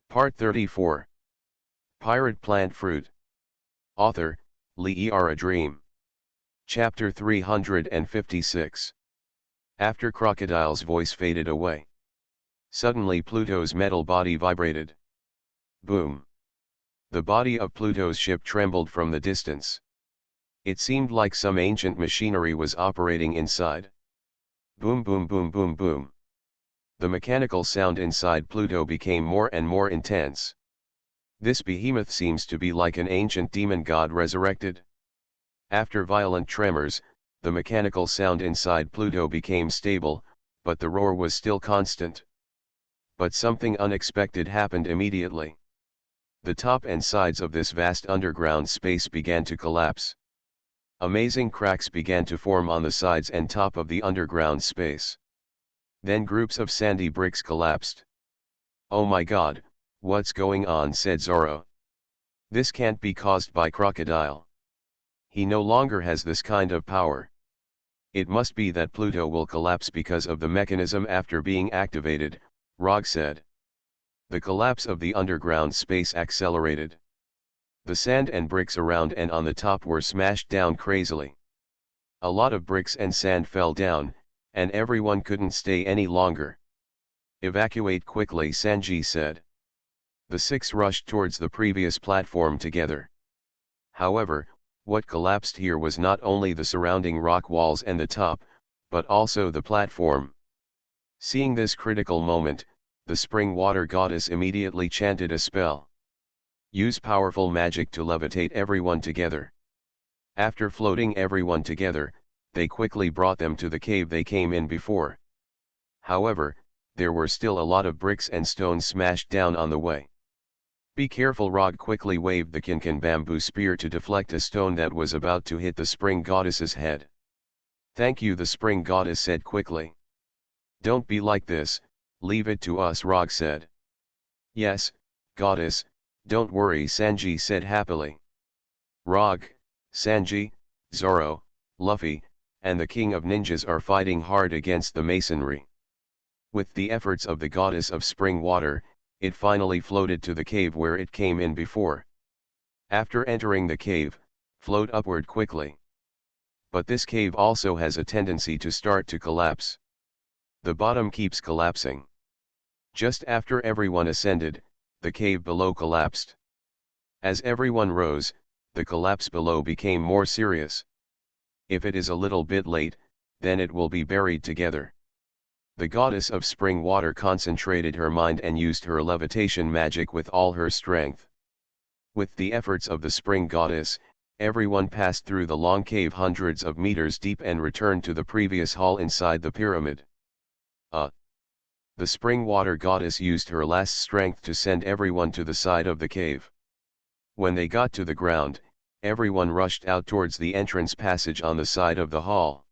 Part 34. Pirate Plant Fruit. Author, Lee A Dream. Chapter 356. After Crocodile's voice faded away, suddenly Pluto's metal body vibrated. Boom. The body of Pluto's ship trembled from the distance. It seemed like some ancient machinery was operating inside. Boom boom boom boom boom. The mechanical sound inside Pluto became more and more intense. This behemoth seems to be like an ancient demon god resurrected. After violent tremors, the mechanical sound inside Pluto became stable, but the roar was still constant. But something unexpected happened immediately. The top and sides of this vast underground space began to collapse. Amazing cracks began to form on the sides and top of the underground space. Then groups of sandy bricks collapsed. "Oh my God, what's going on?" said Zoro. "This can't be caused by Crocodile. He no longer has this kind of power. It must be that Pluto will collapse because of the mechanism after being activated," Rog said. The collapse of the underground space accelerated. The sand and bricks around and on the top were smashed down crazily. A lot of bricks and sand fell down, and everyone couldn't stay any longer. "Evacuate quickly," Sanji said. The six rushed towards the previous platform together. However, what collapsed here was not only the surrounding rock walls and the top, but also the platform. Seeing this critical moment, the spring water goddess immediately chanted a spell. "Use powerful magic to levitate everyone together." After floating everyone together, they quickly brought them to the cave they came in before. However, there were still a lot of bricks and stones smashed down on the way. "Be careful," Rog quickly waved the Kinkin bamboo spear to deflect a stone that was about to hit the spring goddess's head. "Thank you," the spring goddess said quickly. "Don't be like this, leave it to us," Rog said. "Yes, goddess, don't worry," Sanji said happily. Rog, Sanji, Zoro, Luffy, and the King of Ninjas are fighting hard against the masonry. With the efforts of the goddess of spring water, it finally floated to the cave where it came in before. After entering the cave, float upward quickly. But this cave also has a tendency to start to collapse. The bottom keeps collapsing. Just after everyone ascended, the cave below collapsed. As everyone rose, the collapse below became more serious. If it is a little bit late, then it will be buried together. The goddess of spring water concentrated her mind and used her levitation magic with all her strength. With the efforts of the spring goddess, everyone passed through the long cave hundreds of meters deep and returned to the previous hall inside the pyramid. The spring water goddess used her last strength to send everyone to the side of the cave. When they got to the ground, everyone rushed out towards the entrance passage on the side of the hall.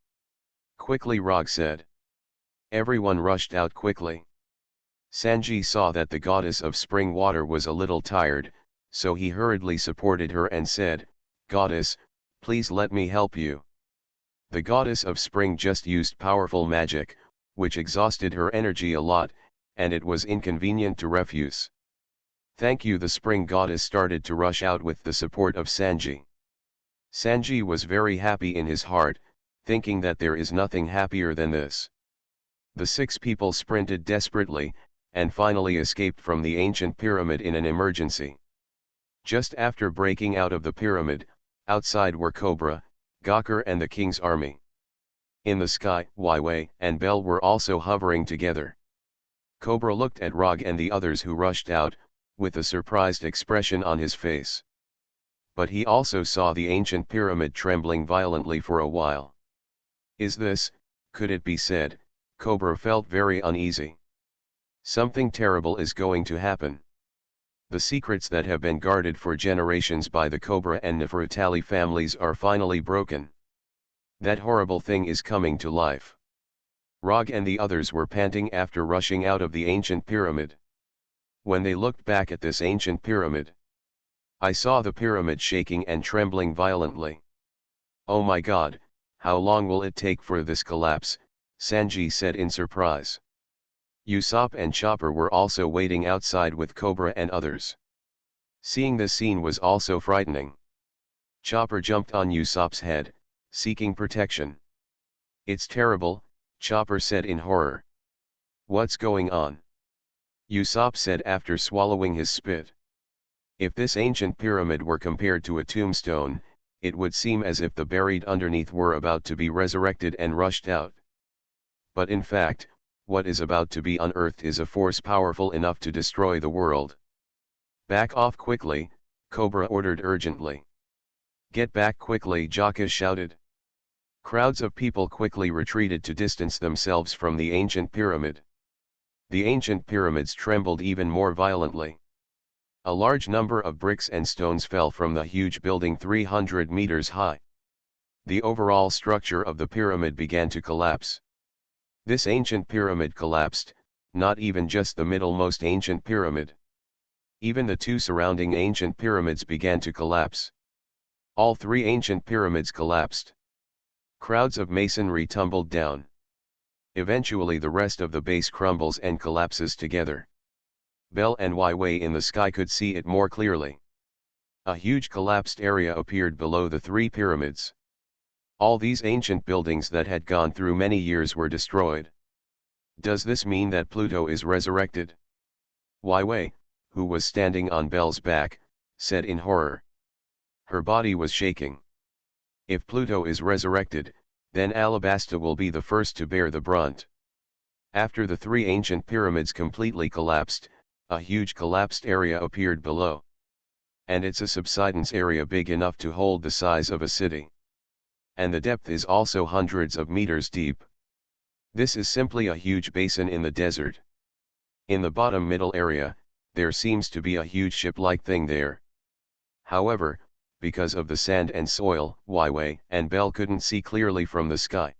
"Quickly," Rog said. Everyone rushed out quickly. Sanji saw that the goddess of spring water was a little tired, so he hurriedly supported her and said, "Goddess, please let me help you." The goddess of spring just used powerful magic, which exhausted her energy a lot, and it was inconvenient to refuse. "Thank you." The spring goddess started to rush out with the support of Sanji. Sanji was very happy in his heart, thinking that there is nothing happier than this. The six people sprinted desperately, and finally escaped from the ancient pyramid in an emergency. Just after breaking out of the pyramid, outside were Cobra, Gawker and the king's army. In the sky, Waiwei and Bell were also hovering together. Cobra looked at Rog and the others who rushed out, with a surprised expression on his face. But he also saw the ancient pyramid trembling violently for a while. Could it be said, Cobra felt very uneasy. Something terrible is going to happen. The secrets that have been guarded for generations by the Cobra and Nefertali families are finally broken. That horrible thing is coming to life. Rog and the others were panting after rushing out of the ancient pyramid. When they looked back at this ancient pyramid, I saw the pyramid shaking and trembling violently. "Oh my God, how long will it take for this collapse?" Sanji said in surprise. Usopp and Chopper were also waiting outside with Cobra and others. Seeing this scene was also frightening. Chopper jumped on Usopp's head, seeking protection. "It's terrible," Chopper said in horror. "What's going on?" Usopp said after swallowing his spit. If this ancient pyramid were compared to a tombstone, it would seem as if the buried underneath were about to be resurrected and rushed out. But in fact, what is about to be unearthed is a force powerful enough to destroy the world. "Back off quickly," Cobra ordered urgently. "Get back quickly," Jaka shouted. Crowds of people quickly retreated to distance themselves from the ancient pyramid. The ancient pyramids trembled even more violently. A large number of bricks and stones fell from the huge building 300 meters high. The overall structure of the pyramid began to collapse. This ancient pyramid collapsed, not even just the middlemost ancient pyramid. Even the two surrounding ancient pyramids began to collapse. All three ancient pyramids collapsed. Crowds of masonry tumbled down. Eventually the rest of the base crumbles and collapses together. Bell and Wei in the sky could see it more clearly. A huge collapsed area appeared below the three pyramids. All these ancient buildings that had gone through many years were destroyed. Does this mean that Pluto is resurrected? Wei, who was standing on Bell's back, said in horror. Her body was shaking. If Pluto is resurrected, then Alabasta will be the first to bear the brunt. After the three ancient pyramids completely collapsed, a huge collapsed area appeared below. And it's a subsidence area big enough to hold the size of a city. And the depth is also hundreds of meters deep. This is simply a huge basin in the desert. In the bottom middle area, there seems to be a huge ship-like thing there. However, because of the sand and soil, Wei and Bell couldn't see clearly from the sky.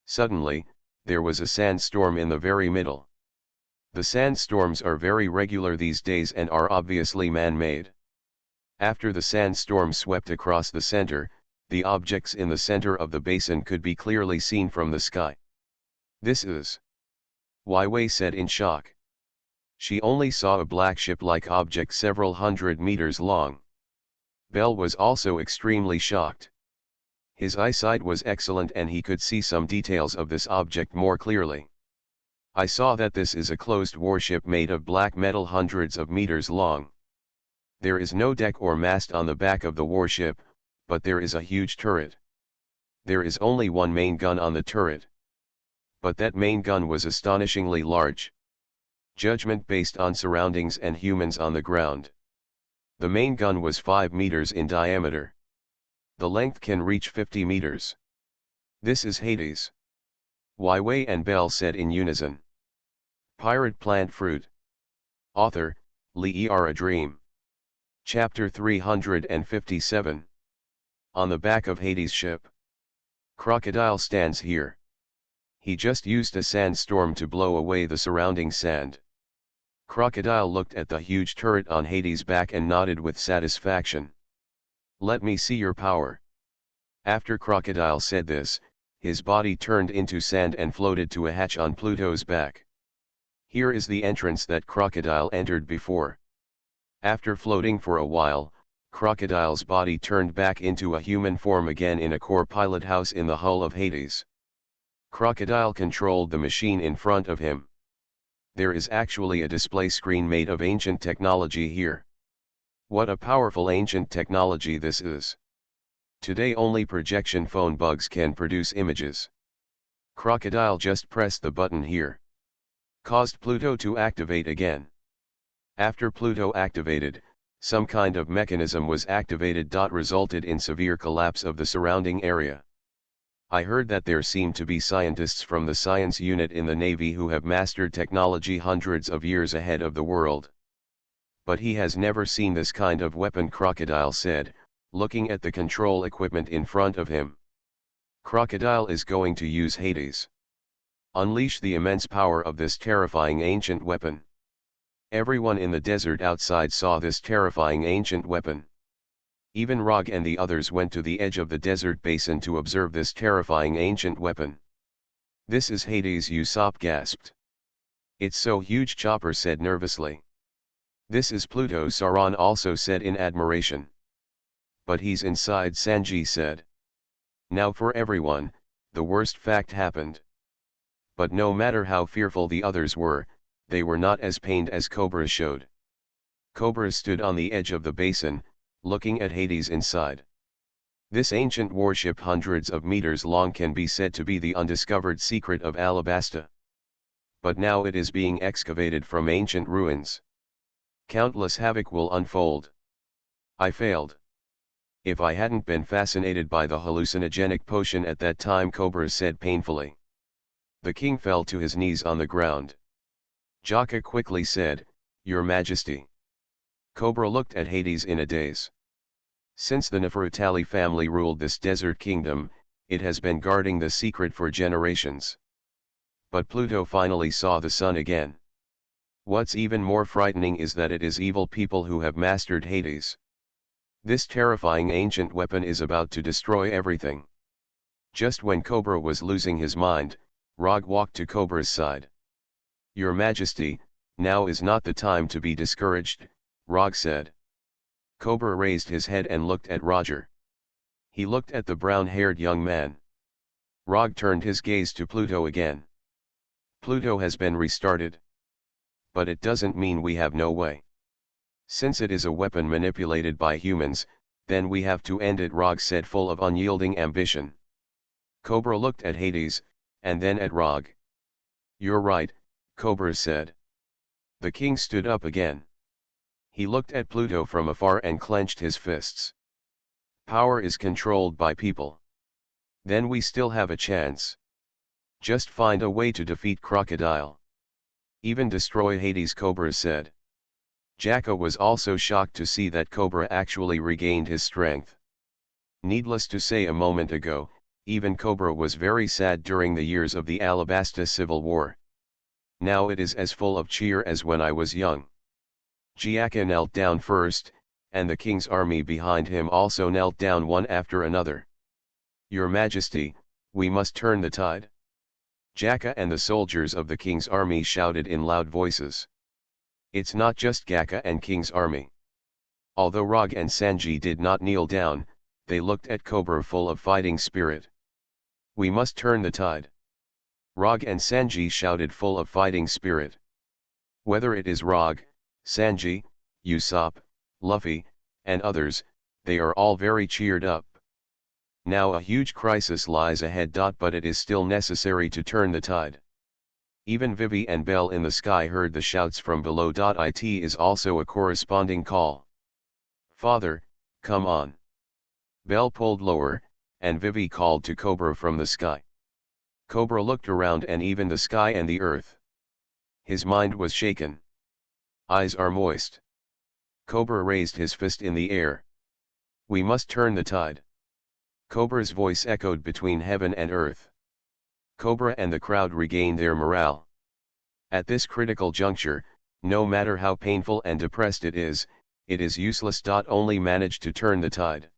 Suddenly, there was a sandstorm in the very middle. The sandstorms are very regular these days and are obviously man-made. After the sandstorm swept across the center, the objects in the center of the basin could be clearly seen from the sky. "This is..." Wei said in shock. She only saw a black ship-like object several hundred meters long. Bell was also extremely shocked. His eyesight was excellent and he could see some details of this object more clearly. "I saw that this is a closed warship made of black metal hundreds of meters long. There is no deck or mast on the back of the warship, but there is a huge turret. There is only one main gun on the turret. But that main gun was astonishingly large. Judgment based on surroundings and humans on the ground. The main gun was 5 meters in diameter. The length can reach 50 meters. This is Hades." Wei and Bell said in unison. Pirate Plant Fruit. Author, Lee A Dream. Chapter 357. On the back of Hades' ship. Crocodile stands here. He just used a sandstorm to blow away the surrounding sand. Crocodile looked at the huge turret on Hades' back and nodded with satisfaction. "Let me see your power." After Crocodile said this, his body turned into sand and floated to a hatch on Pluto's back. Here is the entrance that Crocodile entered before. After floating for a while, Crocodile's body turned back into a human form again in a core pilot house in the hull of Hades. Crocodile controlled the machine in front of him. There is actually a display screen made of ancient technology here. What a powerful ancient technology this is. Today only projection phone bugs can produce images. Crocodile just pressed the button here. Caused Pluto to activate again. After Pluto activated, some kind of mechanism was activated. Resulted in severe collapse of the surrounding area. I heard that there seem to be scientists from the science unit in the Navy who have mastered technology hundreds of years ahead of the world. But he has never seen this kind of weapon, Crocodile said, looking at the control equipment in front of him. Crocodile is going to use Hades. Unleash the immense power of this terrifying ancient weapon. Everyone in the desert outside saw this terrifying ancient weapon. Even Rog and the others went to the edge of the desert basin to observe this terrifying ancient weapon. "This is Hades," Usopp gasped. It's so huge, Chopper said nervously. This is Pluto, Sauron also said in admiration. But he's inside, Sanji said. Now for everyone, the worst fact happened. But no matter how fearful the others were, they were not as pained as Cobra showed. Cobra stood on the edge of the basin, looking at Hades inside. This ancient warship hundreds of meters long can be said to be the undiscovered secret of Alabasta. But now it is being excavated from ancient ruins. Countless havoc will unfold. I failed. If I hadn't been fascinated by the hallucinogenic potion at that time, Cobra said painfully. The king fell to his knees on the ground. Jaka quickly said, Your Majesty. Cobra looked at Hades in a daze. Since the Nefertali family ruled this desert kingdom, it has been guarding the secret for generations. But Pluto finally saw the sun again. What's even more frightening is that it is evil people who have mastered Hades. This terrifying ancient weapon is about to destroy everything. Just when Cobra was losing his mind, Rog walked to Cobra's side. Your Majesty, now is not the time to be discouraged, Rog said. Cobra raised his head and looked at Roger. He looked at the brown-haired young man. Rog turned his gaze to Pluto again. Pluto has been restarted. But it doesn't mean we have no way. Since it is a weapon manipulated by humans, then we have to end it, Rog said, full of unyielding ambition. Cobra looked at Hades, and then at Rog. You're right, Cobra said. The king stood up again. He looked at Pluto from afar and clenched his fists. Power is controlled by people. Then we still have a chance. Just find a way to defeat Crocodile. Even destroy Hades, Cobra said. Jaka was also shocked to see that Cobra actually regained his strength. Needless to say, a moment ago, even Cobra was very sad during the years of the Alabasta Civil War. Now it is as full of cheer as when I was young. Jaka knelt down first, and the king's army behind him also knelt down one after another. Your Majesty, we must turn the tide. Jaka and the soldiers of the king's army shouted in loud voices. It's not just Jaka and king's army. Although Rog and Sanji did not kneel down, they looked at Cobra full of fighting spirit. We must turn the tide. Rog and Sanji shouted full of fighting spirit. Whether it is Rog, Sanji, Usopp, Luffy, and others, they are all very cheered up. Now a huge crisis lies ahead. But it is still necessary to turn the tide. Even Vivi and Belle in the sky heard the shouts from below. It is also a corresponding call. Father, come on. Belle pulled lower, and Vivi called to Cobra from the sky. Cobra looked around, and even the sky and the earth. His mind was shaken. Eyes are moist. Cobra raised his fist in the air. We must turn the tide. Cobra's voice echoed between heaven and earth. Cobra and the crowd regained their morale. At this critical juncture, no matter how painful and depressed it is useless. Only manage to turn the tide.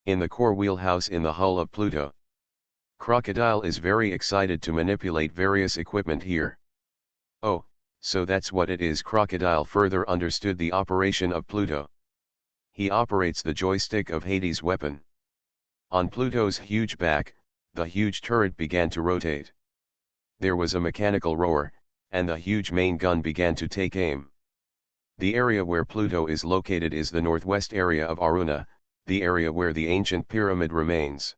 In the core wheelhouse in the hull of Pluto. Crocodile is very excited to manipulate various equipment here. Oh, so that's what it is. Crocodile further understood the operation of Pluto. He operates the joystick of Hades' weapon. On Pluto's huge back, the huge turret began to rotate. There was a mechanical roar, and the huge main gun began to take aim. The area where Pluto is located is the northwest area of Aruna, the area where the ancient pyramid remains.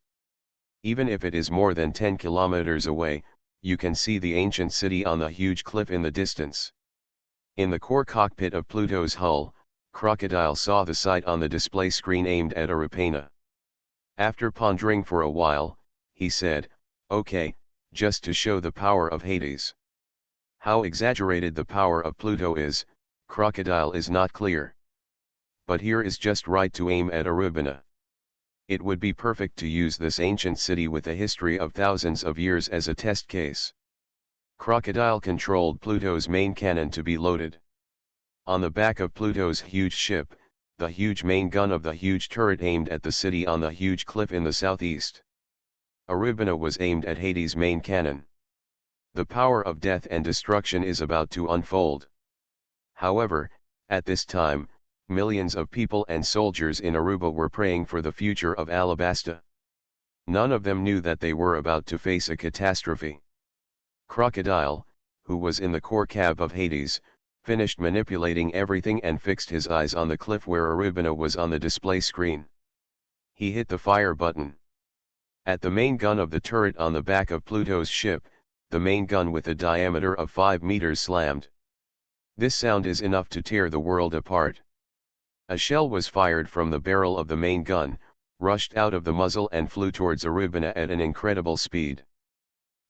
Even if it is more than 10 kilometers away, you can see the ancient city on the huge cliff in the distance. In the core cockpit of Pluto's hull, Crocodile saw the sight on the display screen aimed at Arupana. After pondering for a while, he said, "Okay, just to show the power of Hades." How exaggerated the power of Pluto is, Crocodile is not clear. But here is just right to aim at Arupana. It would be perfect to use this ancient city with a history of thousands of years as a test case. Crocodile controlled Pluto's main cannon to be loaded. On the back of Pluto's huge ship, the huge main gun of the huge turret aimed at the city on the huge cliff in the southeast. Arupana was aimed at Hades' main cannon. The power of death and destruction is about to unfold. However, at this time, millions of people and soldiers in Aruba were praying for the future of Alabasta. None of them knew that they were about to face a catastrophe. Crocodile, who was in the core cab of Hades, finished manipulating everything and fixed his eyes on the cliff where Arubina was on the display screen. He hit the fire button. At the main gun of the turret on the back of Pluto's ship, the main gun with a diameter of 5 meters slammed. This sound is enough to tear the world apart. A shell was fired from the barrel of the main gun, rushed out of the muzzle and flew towards Arubina at an incredible speed.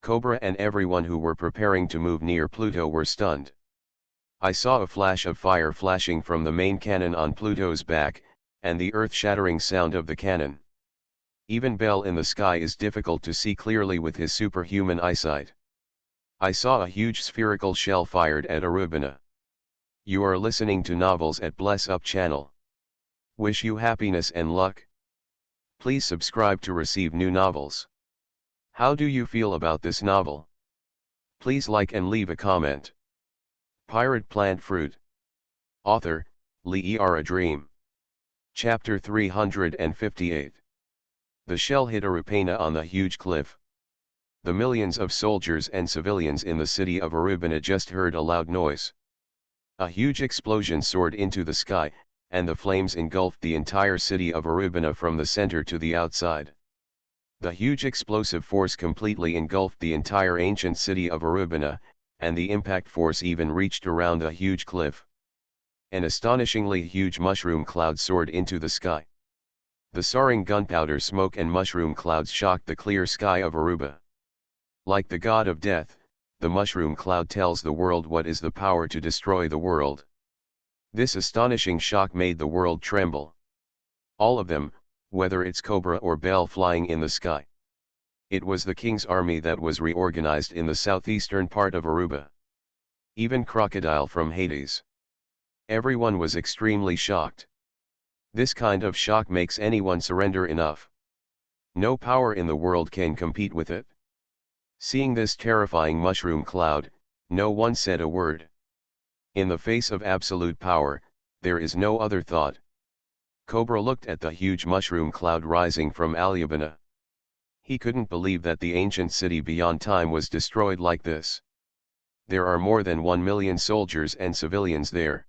Cobra and everyone who were preparing to move near Pluto were stunned. I saw a flash of fire flashing from the main cannon on Pluto's back, and the earth-shattering sound of the cannon. Even Bell in the sky is difficult to see clearly with his superhuman eyesight. I saw a huge spherical shell fired at Arubina. You are listening to Novels at Bless Up channel. Wish you happiness and luck. Please subscribe to receive new novels. How do you feel about this novel? Please like and leave a comment. Pirate Plant Fruit. Author, Lee A Dream. Chapter 358. The shell hit Arupena on the huge cliff. The millions of soldiers and civilians in the city of Arubina just heard a loud noise. A huge explosion soared into the sky, and the flames engulfed the entire city of Arubina from the center to the outside. The huge explosive force completely engulfed the entire ancient city of Arubina, and the impact force even reached around the huge cliff. An astonishingly huge mushroom cloud soared into the sky. The soaring gunpowder smoke and mushroom clouds shocked the clear sky of Aruba. Like the god of death, the mushroom cloud tells the world what is the power to destroy the world. This astonishing shock made the world tremble. All of them, whether it's Cobra or Bell flying in the sky. It was the king's army that was reorganized in the southeastern part of Aruba. Even Crocodile from Hades. Everyone was extremely shocked. This kind of shock makes anyone surrender enough. No power in the world can compete with it. Seeing this terrifying mushroom cloud, no one said a word. In the face of absolute power, there is no other thought. Cobra looked at the huge mushroom cloud rising from Alabina. He couldn't believe that the ancient city beyond time was destroyed like this. There are more than 1 million soldiers and civilians there.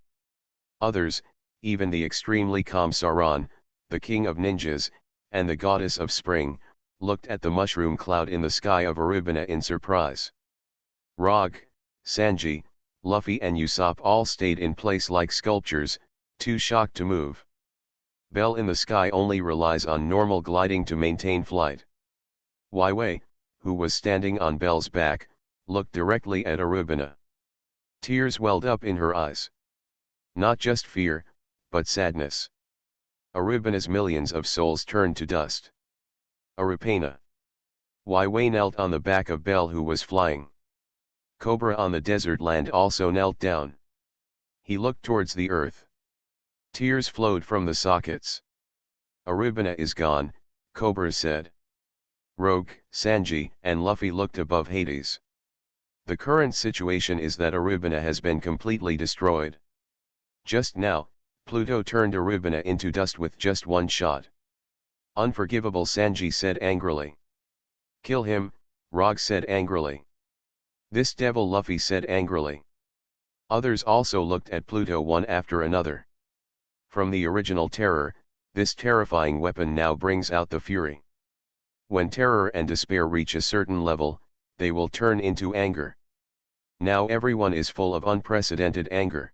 Others, even the extremely calm Sauron, the king of ninjas, and the goddess of spring, looked at the mushroom cloud in the sky of Arubina in surprise. Rog, Sanji, Luffy and Usopp all stayed in place like sculptures, too shocked to move. Bell in the sky only relies on normal gliding to maintain flight. Wei, who was standing on Bell's back, looked directly at Arubina. Tears welled up in her eyes. Not just fear, but sadness. Arubina's millions of souls turned to dust. Arupena. Wei knelt on the back of Bell who was flying. Cobra on the desert land also knelt down. He looked towards the earth. Tears flowed from the sockets. Arubina is gone, Cobra said. Rogue, Sanji, and Luffy looked above Hades. The current situation is that Arubina has been completely destroyed. Just now, Pluto turned Arubina into dust with just one shot. Unforgivable, Sanji said angrily. Kill him, Rog said angrily. This devil, Luffy said angrily. Others also looked at Pluto one after another. From the original terror, this terrifying weapon now brings out the fury. When terror and despair reach a certain level, they will turn into anger. Now everyone is full of unprecedented anger.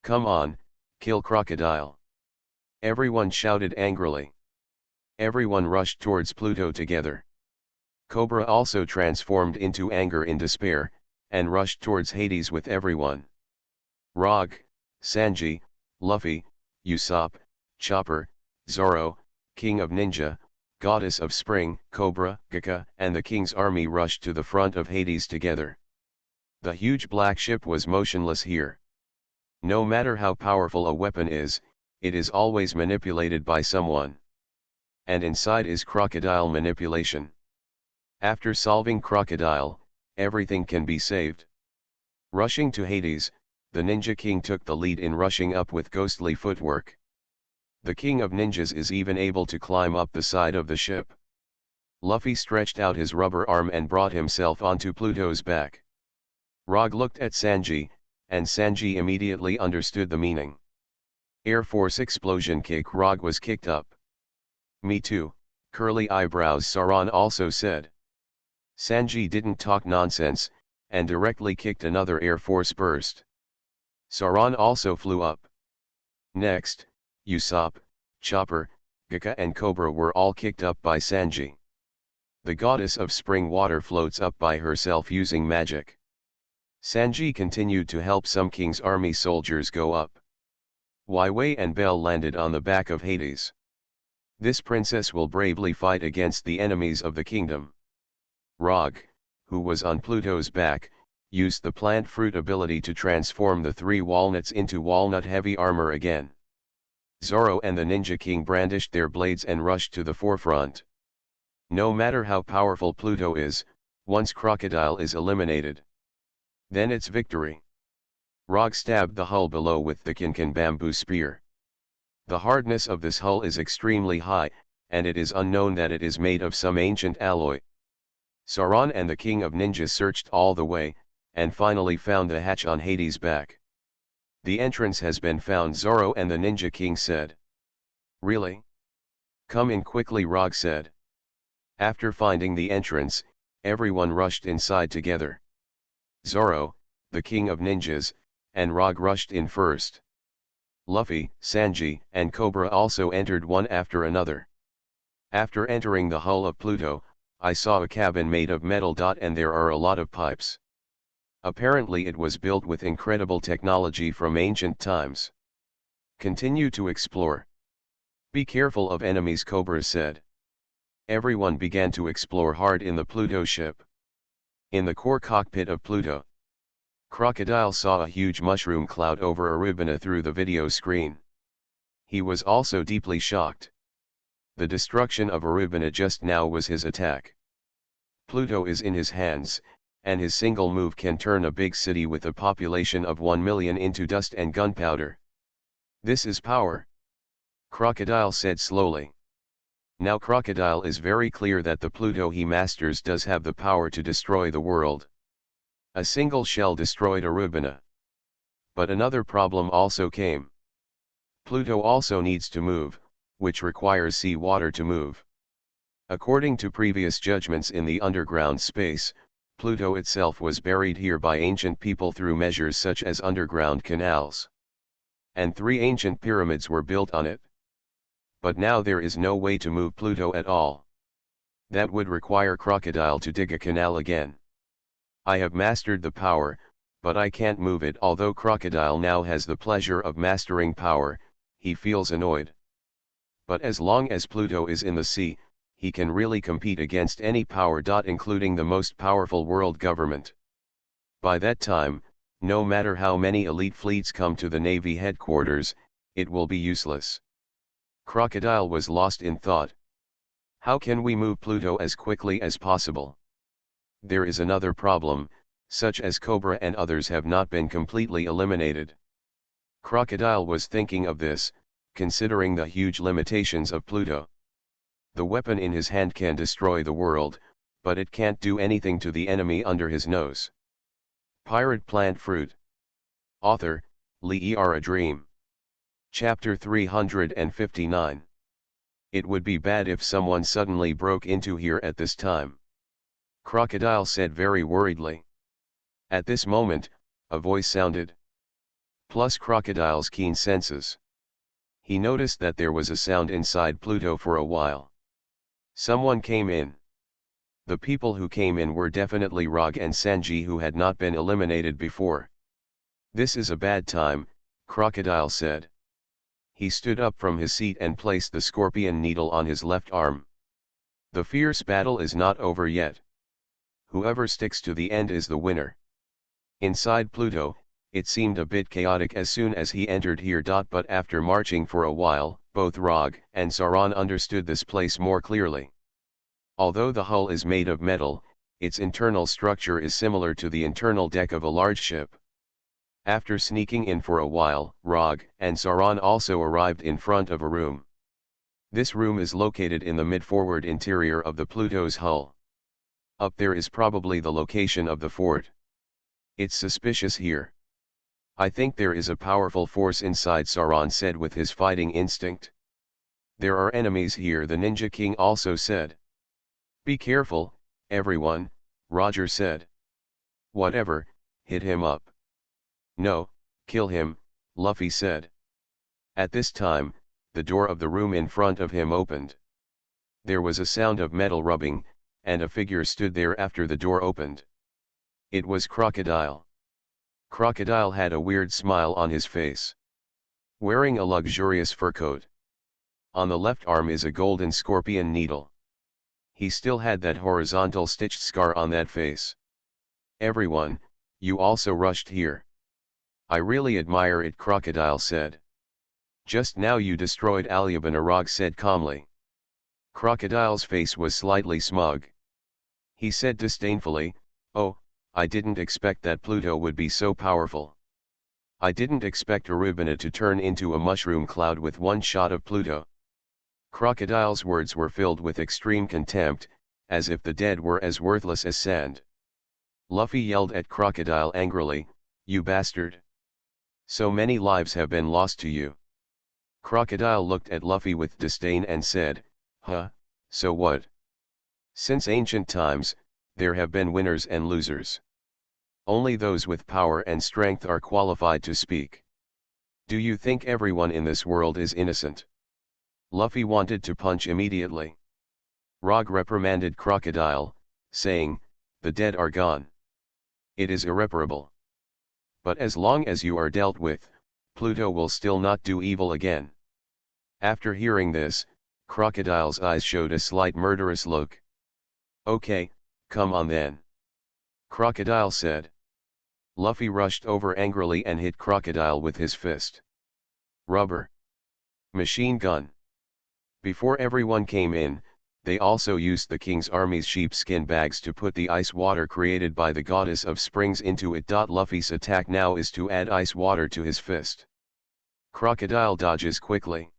Come on, kill Crocodile. Everyone shouted angrily. Everyone rushed towards Pluto together. Cobra also transformed into anger in despair, and rushed towards Hades with everyone. Rog, Sanji, Luffy, Usopp, Chopper, Zoro, King of Ninja, Goddess of Spring, Cobra, Gaka, and the King's army rushed to the front of Hades together. The huge black ship was motionless here. No matter how powerful a weapon is, it is always manipulated by someone. And inside is Crocodile manipulation. After solving Crocodile, everything can be saved. Rushing to Hades, the Ninja King took the lead in rushing up with ghostly footwork. The King of Ninjas is even able to climb up the side of the ship. Luffy stretched out his rubber arm and brought himself onto Pluto's back. Rog looked at Sanji, and Sanji immediately understood the meaning. Air Force explosion kick. Rog was kicked up. Me too, curly eyebrows Saran also said. Sanji didn't talk nonsense, and directly kicked another Air Force burst. Saran also flew up. Next, Usopp, Chopper, Gaka and Cobra were all kicked up by Sanji. The goddess of spring water floats up by herself using magic. Sanji continued to help some King's army soldiers go up. Wei and Belle landed on the back of Hades. This princess will bravely fight against the enemies of the kingdom. Rog, who was on Pluto's back, used the plant fruit ability to transform the 3 walnuts into walnut-heavy armor again. Zoro and the Ninja King brandished their blades and rushed to the forefront. No matter how powerful Pluto is, once Crocodile is eliminated, then it's victory. Rog stabbed the hull below with the Kinkan bamboo spear. The hardness of this hull is extremely high, and it is unknown that it is made of some ancient alloy. Saran and the King of Ninjas searched all the way, and finally found the hatch on Hades' back. The entrance has been found, Zoro and the Ninja King said. Really? Come in quickly, Rog said. After finding the entrance, everyone rushed inside together. Zoro, the King of Ninjas, and Rog rushed in first. Luffy, Sanji, and Cobra also entered one after another. After entering the hull of Pluto, I saw a cabin made of metal. And there are a lot of pipes. Apparently it was built with incredible technology from ancient times. Continue to explore. Be careful of enemies, Cobra said. Everyone began to explore hard in the Pluto ship. In the core cockpit of Pluto, Crocodile saw a huge mushroom cloud over Arubina through the video screen. He was also deeply shocked. The destruction of Arubina just now was his attack. Pluto is in his hands, and his single move can turn a big city with a population of 1 million into dust and gunpowder. This is power, Crocodile said slowly. Now Crocodile is very clear that the Pluto he masters does have the power to destroy the world. A single shell destroyed Arubina. But another problem also came. Pluto also needs to move, which requires sea water to move. According to previous judgments in the underground space, Pluto itself was buried here by ancient people through measures such as underground canals. And 3 ancient pyramids were built on it. But now there is no way to move Pluto at all. That would require Crocodile to dig a canal again. I have mastered the power, but I can't move it. Although Crocodile now has the pleasure of mastering power, he feels annoyed. But as long as Pluto is in the sea, he can really compete against any power. Including the most powerful world government. By that time, no matter how many elite fleets come to the Navy headquarters, it will be useless. Crocodile was lost in thought. How can we move Pluto as quickly as possible? There is another problem, such as Cobra and others have not been completely eliminated. Crocodile was thinking of this, considering the huge limitations of Pluto. The weapon in his hand can destroy the world, but it can't do anything to the enemy under his nose. Pirate Plant Fruit. Author, Lee A Dream. Chapter 359. It would be bad if someone suddenly broke into here at this time, Crocodile said very worriedly. At this moment, a voice sounded. Plus Crocodile's keen senses. He noticed that there was a sound inside Pluto for a while. Someone came in. The people who came in were definitely Rog and Sanji, who had not been eliminated before. This is a bad time, Crocodile said. He stood up from his seat and placed the scorpion needle on his left arm. The fierce battle is not over yet. Whoever sticks to the end is the winner. Inside Pluto, it seemed a bit chaotic as soon as he entered here. But after marching for a while, both Rog and Saran understood this place more clearly. Although the hull is made of metal, its internal structure is similar to the internal deck of a large ship. After sneaking in for a while, Rog and Sauron also arrived in front of a room. This room is located in the mid-forward interior of the Pluto's hull. Up there is probably the location of the fort. It's suspicious here. I think there is a powerful force inside, Sauron said with his fighting instinct. There are enemies here, the Ninja King also said. Be careful, everyone, Roger said. Whatever, hit him up. No, kill him, Luffy said. At this time, the door of the room in front of him opened. There was a sound of metal rubbing, and a figure stood there after the door opened. It was Crocodile. Crocodile had a weird smile on his face. Wearing a luxurious fur coat. On the left arm is a golden scorpion needle. He still had that horizontal stitched scar on that face. Everyone, you also rushed here. I really admire it, Crocodile said. Just now you destroyed Alyaban, Arag said calmly. Crocodile's face was slightly smug. He said disdainfully, oh, I didn't expect that Pluto would be so powerful. I didn't expect Arubina to turn into a mushroom cloud with one shot of Pluto. Crocodile's words were filled with extreme contempt, as if the dead were as worthless as sand. Luffy yelled at Crocodile angrily, you bastard. So many lives have been lost to you. Crocodile looked at Luffy with disdain and said, huh, so what? Since ancient times, there have been winners and losers. Only those with power and strength are qualified to speak. Do you think everyone in this world is innocent? Luffy wanted to punch immediately. Rog reprimanded Crocodile, saying, the dead are gone. It is irreparable. But as long as you are dealt with, Pluto will still not do evil again. After hearing this, Crocodile's eyes showed a slight murderous look. Okay, come on then. Crocodile said. Luffy rushed over angrily and hit Crocodile with his fist. Rubber. Machine gun. Before everyone came in, they also used the king's army's sheepskin bags to put the ice water created by the goddess of springs into it. Luffy's attack now is to add ice water to his fist. Crocodile dodges quickly.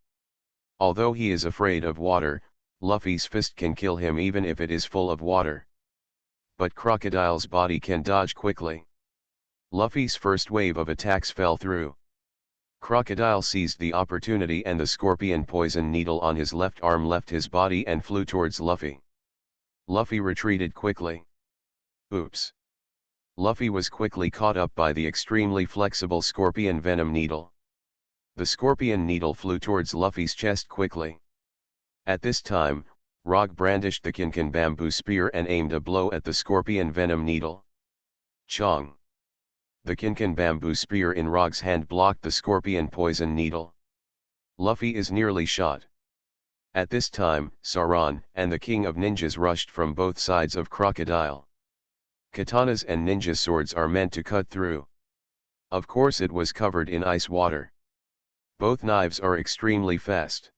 Although he is afraid of water, Luffy's fist can kill him even if it is full of water. But Crocodile's body can dodge quickly. Luffy's first wave of attacks fell through. Crocodile seized the opportunity and the scorpion poison needle on his left arm left his body and flew towards Luffy. Luffy retreated quickly. Oops. Luffy was quickly caught up by the extremely flexible scorpion venom needle. The scorpion needle flew towards Luffy's chest quickly. At this time, Rog brandished the Kinkin bamboo spear and aimed a blow at the scorpion venom needle. Chong! The Kinkin bamboo spear in Rog's hand blocked the scorpion poison needle. Luffy is nearly shot. At this time, Sauron and the King of Ninjas rushed from both sides of Crocodile. Katanas and ninja swords are meant to cut through. Of course it was covered in ice water. Both knives are extremely fast.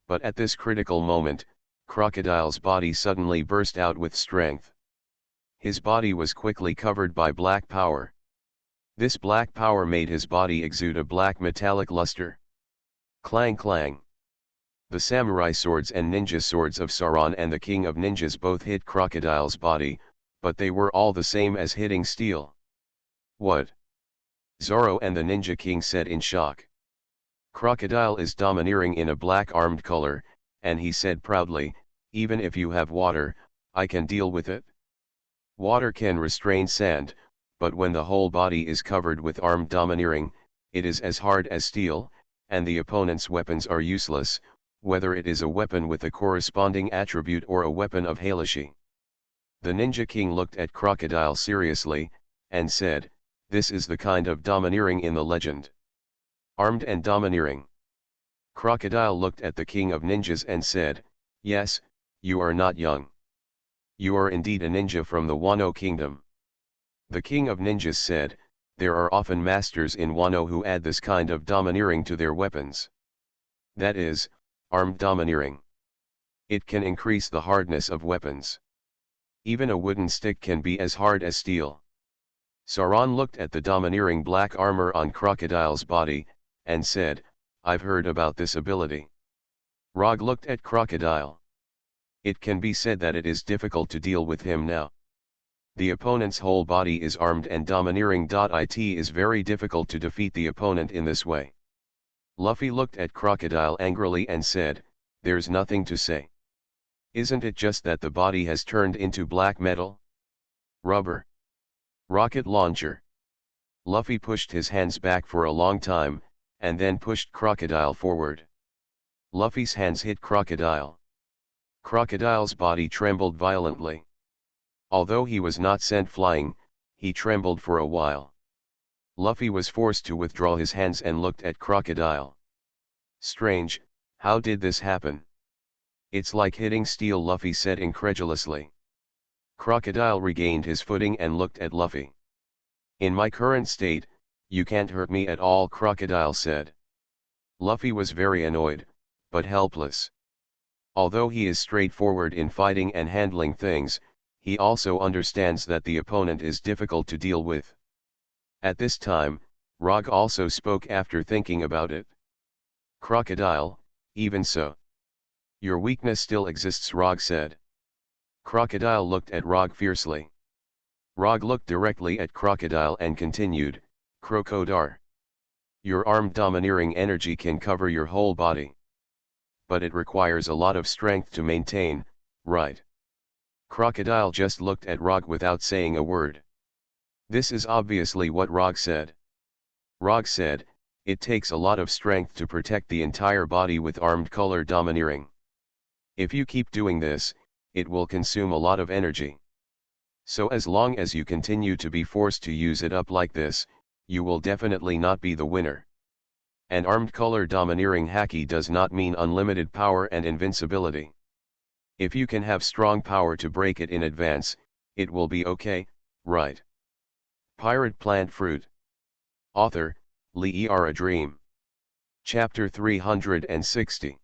But at this critical moment, Crocodile's body suddenly burst out with strength. His body was quickly covered by black power. This black power made his body exude a black metallic luster. Clang clang. The samurai swords and ninja swords of Sauron and the King of Ninjas both hit Crocodile's body, but they were all the same as hitting steel. What? Zoro and the Ninja King said in shock. Crocodile is domineering in a black armed color, and he said proudly, even if you have water, I can deal with it. Water can restrain sand, but when the whole body is covered with armed domineering, it is as hard as steel, and the opponent's weapons are useless, whether it is a weapon with a corresponding attribute or a weapon of Halashi. The Ninja King looked at Crocodile seriously, and said, this is the kind of domineering in the legend. Armed and domineering. Crocodile looked at the King of Ninjas and said, yes, you are not young. You are indeed a ninja from the Wano Kingdom. The King of Ninjas said, there are often masters in Wano who add this kind of domineering to their weapons. That is, armed domineering. It can increase the hardness of weapons. Even a wooden stick can be as hard as steel. Sauron looked at the domineering black armor on Crocodile's body, and said, I've heard about this ability. Rog looked at Crocodile. It can be said that it is difficult to deal with him now. The opponent's whole body is armed and domineering. It is very difficult to defeat the opponent in this way. Luffy looked at Crocodile angrily and said, There's nothing to say. Isn't it just that the body has turned into black metal? Rubber. Rocket launcher. Luffy pushed his hands back for a long time, and then pushed Crocodile forward. Luffy's hands hit Crocodile. Crocodile's body trembled violently. Although he was not sent flying, he trembled for a while. Luffy was forced to withdraw his hands and looked at Crocodile. Strange, how did this happen? It's like hitting steel, Luffy said incredulously. Crocodile regained his footing and looked at Luffy. In my current state, you can't hurt me at all, Crocodile said. Luffy was very annoyed, but helpless. Although he is straightforward in fighting and handling things, he also understands that the opponent is difficult to deal with. At this time, Rog also spoke after thinking about it. Crocodile, even so. Your weakness still exists, Rog said. Crocodile looked at Rog fiercely. Rog looked directly at Crocodile and continued, Crocodile. Your armed domineering energy can cover your whole body. But it requires a lot of strength to maintain, right? Crocodile just looked at Rog without saying a word. This is obviously what Rog said. Rog said, it takes a lot of strength to protect the entire body with armed color domineering. If you keep doing this, it will consume a lot of energy. So as long as you continue to be forced to use it up like this, you will definitely not be the winner. And armed color domineering haki does not mean unlimited power and invincibility. If you can have strong power to break it in advance, it will be okay, right? Pirate Plant Fruit. Author, Lee A Dream. Chapter 360.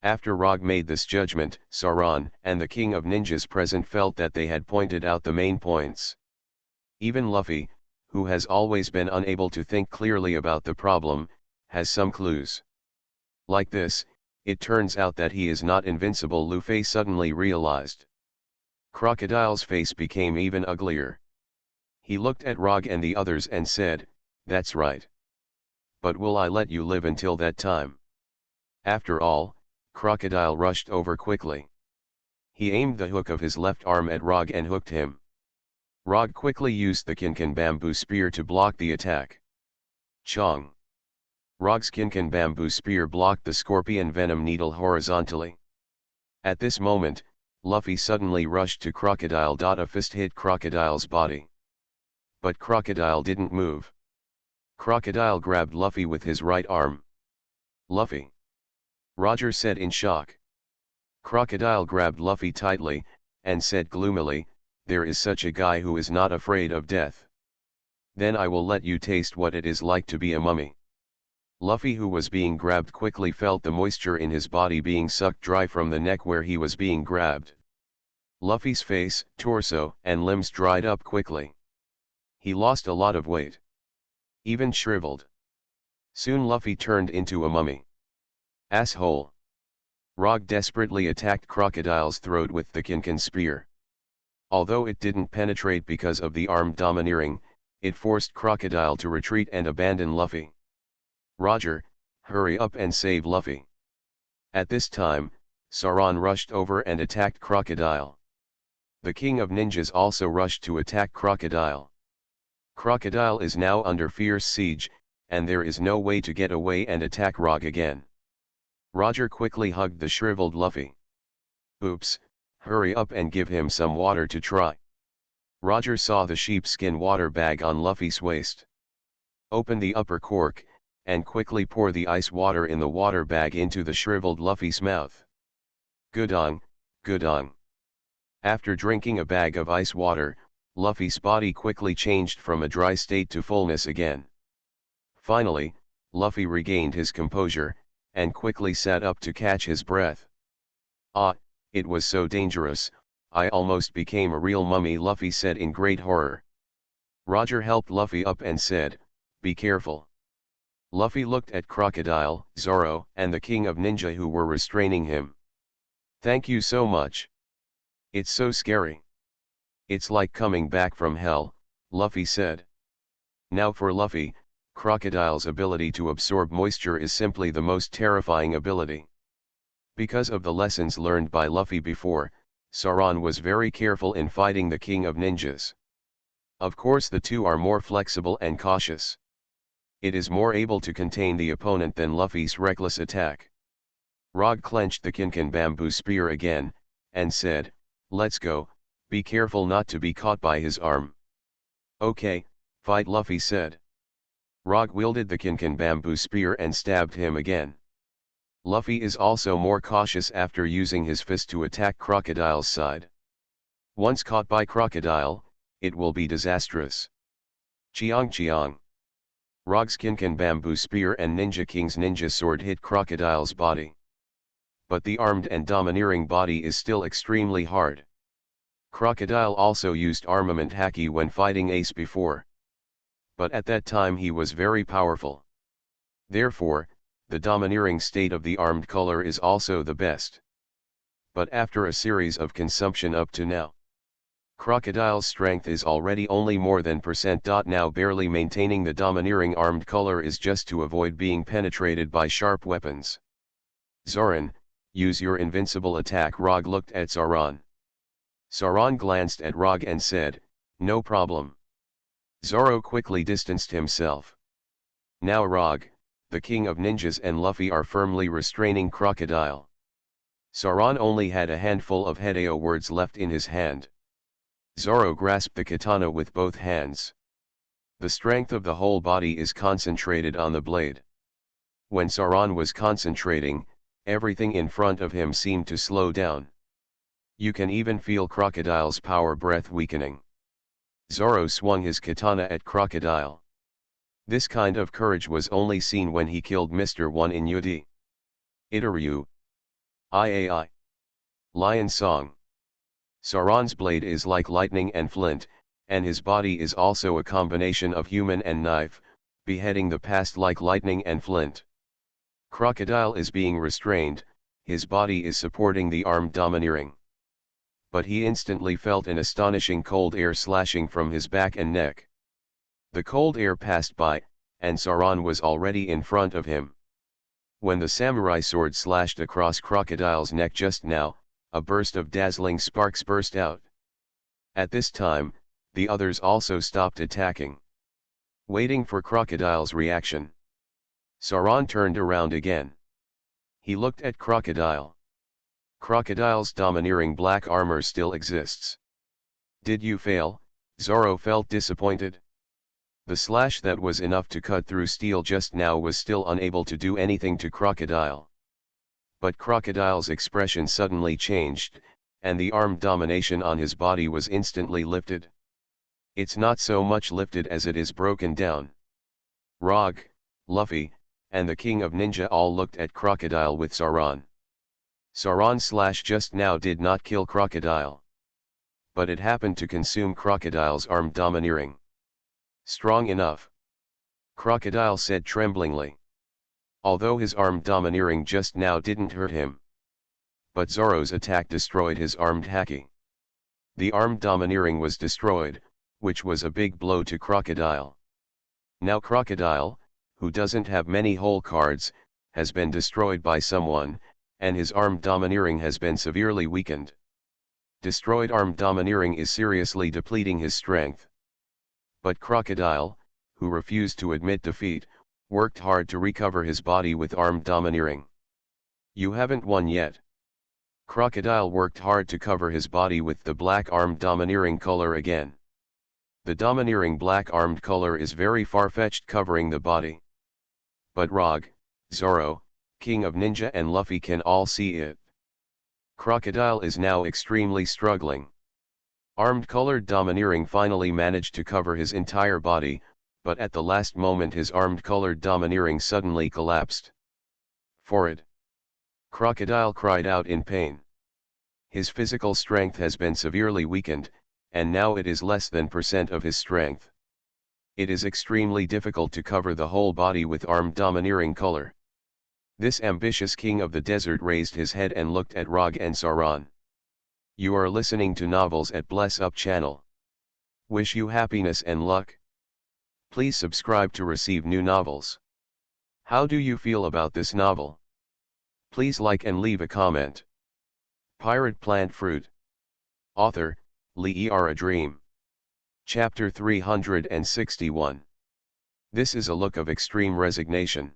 After Rog made this judgment, Sauron and the King of Ninjas present felt that they had pointed out the main points. Even Luffy, who has always been unable to think clearly about the problem, has some clues. Like this, it turns out that he is not invincible, Luffy suddenly realized. Crocodile's face became even uglier. He looked at Rog and the others and said, That's right. But will I let you live until that time? After all, Crocodile rushed over quickly. He aimed the hook of his left arm at Rog and hooked him. Rog quickly used the Kinkin bamboo spear to block the attack. Chong. Rog's Kinkin bamboo spear blocked the scorpion venom needle horizontally. At this moment, Luffy suddenly rushed to Crocodile. A fist hit Crocodile's body. But Crocodile didn't move. Crocodile grabbed Luffy with his right arm. Luffy! Roger said in shock. Crocodile grabbed Luffy tightly, and said gloomily, There is such a guy who is not afraid of death. Then I will let you taste what it is like to be a mummy. Luffy, who was being grabbed, quickly felt the moisture in his body being sucked dry from the neck where he was being grabbed. Luffy's face, torso, and limbs dried up quickly. He lost a lot of weight. Even shriveled. Soon Luffy turned into a mummy. Asshole! Rog desperately attacked Crocodile's throat with the Kinkin spear. Although it didn't penetrate because of the armed domineering, it forced Crocodile to retreat and abandon Luffy. Roger, hurry up and save Luffy. At this time, Sauron rushed over and attacked Crocodile. The King of Ninjas also rushed to attack Crocodile. Crocodile is now under fierce siege, and there is no way to get away and attack Rog again. Roger quickly hugged the shriveled Luffy. Oops, hurry up and give him some water to try. Roger saw the sheepskin water bag on Luffy's waist. Open the upper cork, and quickly pour the ice water in the water bag into the shriveled Luffy's mouth. Gudong, gudong. After drinking a bag of ice water, Luffy's body quickly changed from a dry state to fullness again. Finally, Luffy regained his composure, and quickly sat up to catch his breath. Ah, it was so dangerous, I almost became a real mummy, Luffy said in great horror. Roger helped Luffy up and said, "Be careful." Luffy looked at Crocodile, Zoro, and the King of Ninja who were restraining him. "Thank you so much. It's so scary. It's like coming back from hell," Luffy said. Now for Luffy, Crocodile's ability to absorb moisture is simply the most terrifying ability. Because of the lessons learned by Luffy before, Sauron was very careful in fighting the King of Ninjas. Of course the two are more flexible and cautious. It is more able to contain the opponent than Luffy's reckless attack. Rog clenched the Kinkin bamboo spear again, and said, "Let's go, be careful not to be caught by his arm." "Okay, fight," Luffy said. Rog wielded the Kinkin bamboo spear and stabbed him again. Luffy is also more cautious after using his fist to attack Crocodile's side. Once caught by Crocodile, it will be disastrous. Chiang Chiang. Rog's Kinkin bamboo spear and Ninja King's ninja sword hit Crocodile's body. But the armed and domineering body is still extremely hard. Crocodile also used armament haki when fighting Ace before. But at that time he was very powerful. Therefore, the domineering state of the armed color is also the best. But after a series of consumption up to now, Crocodile's strength is already only more than %. Now barely maintaining the domineering armed color is just to avoid being penetrated by sharp weapons. "Zoran, use your invincible attack." Rog looked at Sauron. Sauron glanced at Rog and said, "No problem." Zoro quickly distanced himself. Now Rog, the King of Ninjas, and Luffy are firmly restraining Crocodile. Sauron only had a handful of Hedeo words left in his hand. Zoro grasped the katana with both hands. The strength of the whole body is concentrated on the blade. When Sauron was concentrating, everything in front of him seemed to slow down. You can even feel Crocodile's power breath weakening. Zoro swung his katana at Crocodile. This kind of courage was only seen when he killed Mr. One in Yudi. Itaryu. Iai. Lion Song. Sauron's blade is like lightning and flint, and his body is also a combination of human and knife, beheading the past like lightning and flint. Crocodile is being restrained, his body is supporting the armed domineering. But he instantly felt an astonishing cold air slashing from his back and neck. The cold air passed by, and Sauron was already in front of him. When the samurai sword slashed across Crocodile's neck just now, a burst of dazzling sparks burst out. At this time, the others also stopped attacking, waiting for Crocodile's reaction. Sauron turned around again. He looked at Crocodile. Crocodile's domineering black armor still exists. "Did you fail?" Zoro felt disappointed. The slash that was enough to cut through steel just now was still unable to do anything to Crocodile. But Crocodile's expression suddenly changed, and the armed domination on his body was instantly lifted. It's not so much lifted as it is broken down. Rog, Luffy, and the King of Ninja all looked at Crocodile with Sauron. Sauron's slash just now did not kill Crocodile. But it happened to consume Crocodile's arm domineering. "Strong enough," Crocodile said tremblingly. Although his arm domineering just now didn't hurt him. But Zoro's attack destroyed his armed haki. The armed domineering was destroyed, which was a big blow to Crocodile. Now Crocodile, who doesn't have many whole cards, has been destroyed by someone, and his armed domineering has been severely weakened. Destroyed armed domineering is seriously depleting his strength. But Crocodile, who refused to admit defeat, worked hard to recover his body with armed domineering. "You haven't won yet." Crocodile worked hard to cover his body with the black armed domineering color again. The domineering black armed color is very far-fetched covering the body. But Rog, Zoro, King of Ninja and Luffy can all see it. Crocodile is now extremely struggling. Armed colored domineering finally managed to cover his entire body, but at the last moment his armed colored domineering suddenly collapsed. "For it!" Crocodile cried out in pain. His physical strength has been severely weakened, and now it is less than % of his strength. It is extremely difficult to cover the whole body with armed domineering color. This ambitious king of the desert raised his head and looked at Rog and Saran. You are listening to Novels at Bless Up channel. Wish you happiness and luck. Please subscribe to receive new novels. How do you feel about this novel? Please like and leave a comment. Pirate Plant Fruit. Author, Lee A Dream. Chapter 361. This is a look of extreme resignation.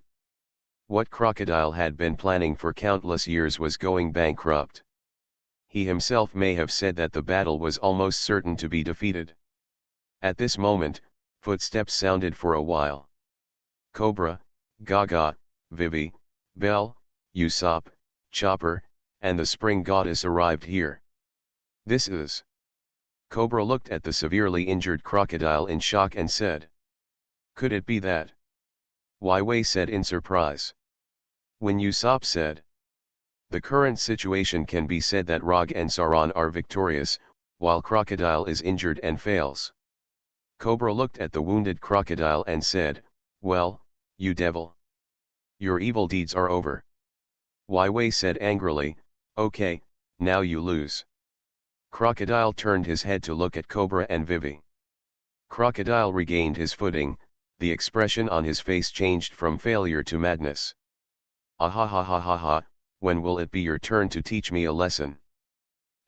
What Crocodile had been planning for countless years was going bankrupt. He himself may have said that the battle was almost certain to be defeated. At this moment, footsteps sounded for a while. Cobra, Gaga, Vivi, Belle, Usopp, Chopper, and the Spring Goddess arrived here. This is... Cobra looked at the severely injured crocodile in shock and said. Could it be that? Wei said in surprise. When Usopp said. The current situation can be said that Rog and Saran are victorious, while Crocodile is injured and fails. Cobra looked at the wounded crocodile and said, well, you devil. Your evil deeds are over. Wei said angrily, okay, now you lose. Crocodile turned his head to look at Cobra and Vivi. Crocodile regained his footing, the expression on his face changed from failure to madness. Ah ha ha ha ha ha, when will it be your turn to teach me a lesson?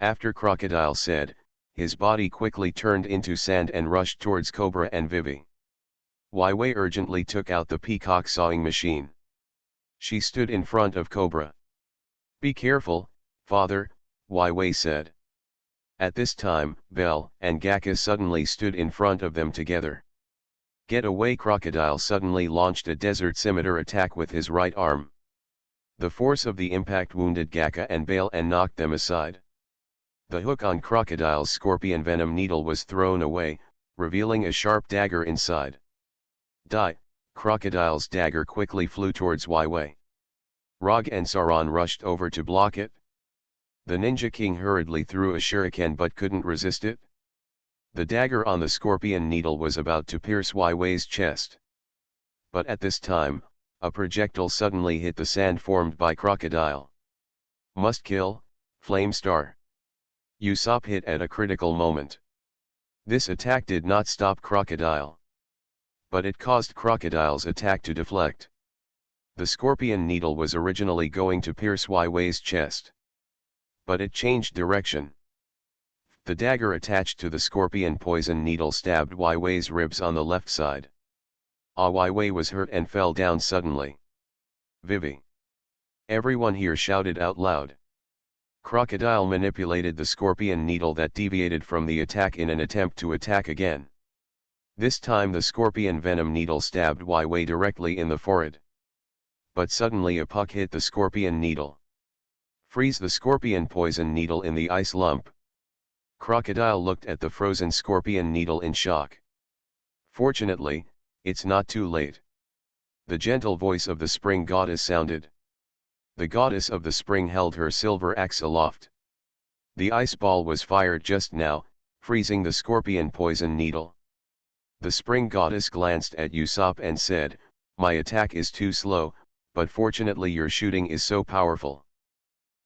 After Crocodile said, his body quickly turned into sand and rushed towards Cobra and Vivi. Wei urgently took out the peacock sawing machine. She stood in front of Cobra. Be careful, father, Wei said. At this time, Belle and Gakka suddenly stood in front of them together. Get away! Crocodile suddenly launched a desert scimitar attack with his right arm. The force of the impact wounded Gakka and Belle and knocked them aside. The hook on Crocodile's scorpion venom needle was thrown away, revealing a sharp dagger inside. Die! Crocodile's dagger quickly flew towards Wei. Rog and Saran rushed over to block it. The Ninja King hurriedly threw a shuriken but couldn't resist it. The dagger on the scorpion needle was about to pierce Wei's chest. But at this time, a projectile suddenly hit the sand formed by Crocodile. Must kill, Flame Star. Usopp hit at a critical moment. This attack did not stop Crocodile. But it caused Crocodile's attack to deflect. The scorpion needle was originally going to pierce Wei's chest. But it changed direction. The dagger attached to the scorpion poison needle stabbed Wei's ribs on the left side. Wei was hurt and fell down suddenly. Vivi! Everyone here shouted out loud. Crocodile manipulated the scorpion needle that deviated from the attack in an attempt to attack again. This time the scorpion venom needle stabbed Wei directly in the forehead. But suddenly a puck hit the scorpion needle. Freeze the scorpion poison needle in the ice lump. Crocodile looked at the frozen scorpion needle in shock. Fortunately, it's not too late. The gentle voice of the spring goddess sounded. The goddess of the spring held her silver axe aloft. The ice ball was fired just now, freezing the scorpion poison needle. The spring goddess glanced at Usopp and said, my attack is too slow, but fortunately your shooting is so powerful.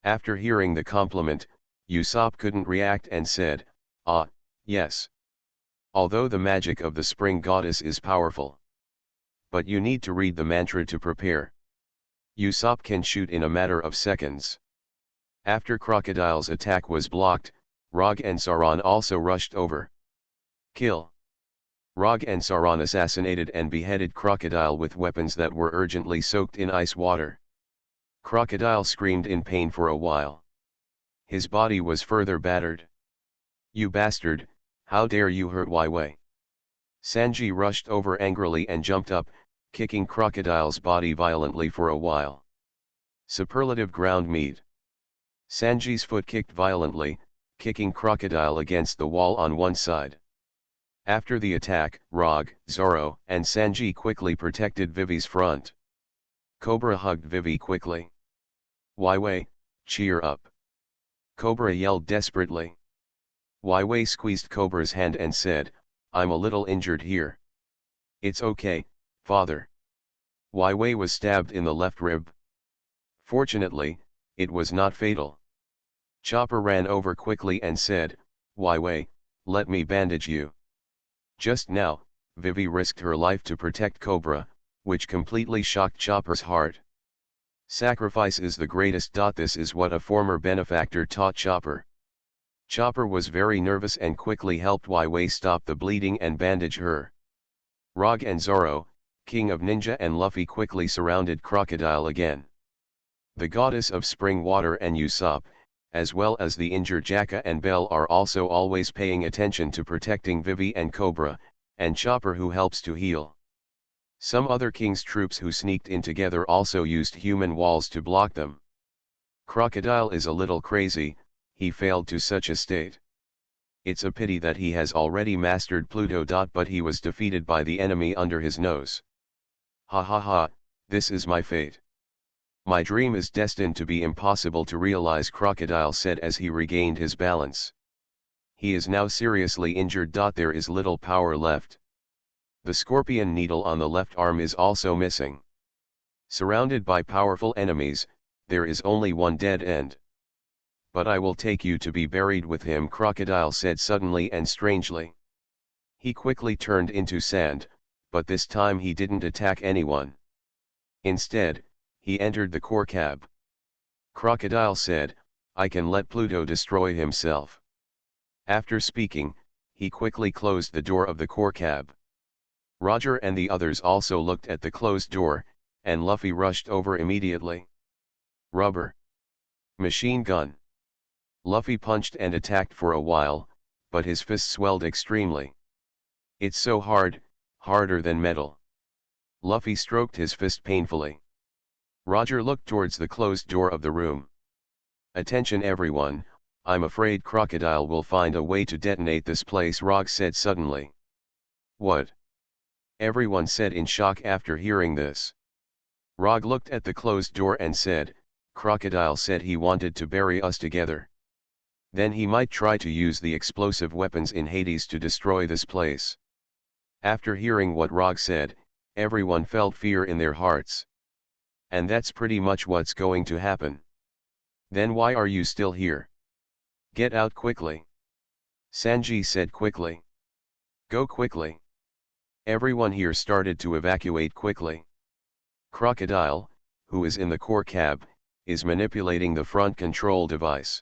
After hearing the compliment, Usopp couldn't react and said, ah, yes. Although the magic of the spring goddess is powerful. But you need to read the mantra to prepare. Usopp can shoot in a matter of seconds. After Crocodile's attack was blocked, Rog and Saran also rushed over. Kill. Rog and Saran assassinated and beheaded Crocodile with weapons that were urgently soaked in ice water. Crocodile screamed in pain for a while. His body was further battered. You bastard, how dare you hurt Wei? Sanji rushed over angrily and jumped up, kicking Crocodile's body violently for a while. Superlative ground meat. Sanji's foot kicked violently, kicking Crocodile against the wall on one side. After the attack, Rog, Zoro, and Sanji quickly protected Vivi's front. Cobra hugged Vivi quickly. Wei, cheer up. Cobra yelled desperately. Wai Wei squeezed Cobra's hand and said, I'm a little injured here. It's okay, father. Wai Wei was stabbed in the left rib. Fortunately, it was not fatal. Chopper ran over quickly and said, Wai Wei, let me bandage you. Just now, Vivi risked her life to protect Cobra, which completely shocked Chopper's heart. Sacrifice is the greatest. This is what a former benefactor taught Chopper. Chopper was very nervous and quickly helped Wai Wei stop the bleeding and bandage her. Rog and Zoro, King of Ninja and Luffy quickly surrounded Crocodile again. The goddess of spring water and Usopp, as well as the injured Jacka and Bell are also always paying attention to protecting Vivi and Cobra, and Chopper who helps to heal. Some other King's troops who sneaked in together also used human walls to block them. Crocodile is a little crazy, he failed to such a state. It's a pity that he has already mastered Pluto. But he was defeated by the enemy under his nose. Ha ha ha, this is my fate. My dream is destined to be impossible to realize, Crocodile said as he regained his balance. He is now seriously injured. There is little power left. The scorpion needle on the left arm is also missing. Surrounded by powerful enemies, there is only one dead end. But I will take you to be buried with him, Crocodile said suddenly and strangely. He quickly turned into sand, but this time he didn't attack anyone. Instead, he entered the core cab. Crocodile said, I can let Pluto destroy himself. After speaking, he quickly closed the door of the core cab. Roger and the others also looked at the closed door, and Luffy rushed over immediately. Rubber. Machine gun. Luffy punched and attacked for a while, but his fists swelled extremely. It's so hard, harder than metal. Luffy stroked his fist painfully. Roger looked towards the closed door of the room. Attention everyone, I'm afraid Crocodile will find a way to detonate this place, Rog said suddenly. What? Everyone said in shock after hearing this. Rog looked at the closed door and said, Crocodile said he wanted to bury us together. Then he might try to use the explosive weapons in Hades to destroy this place. After hearing what Rog said, everyone felt fear in their hearts. And that's pretty much what's going to happen. Then why are you still here? Get out quickly. Sanji said quickly. Go quickly. Everyone here started to evacuate quickly. Crocodile, who is in the core cab, is manipulating the front control device.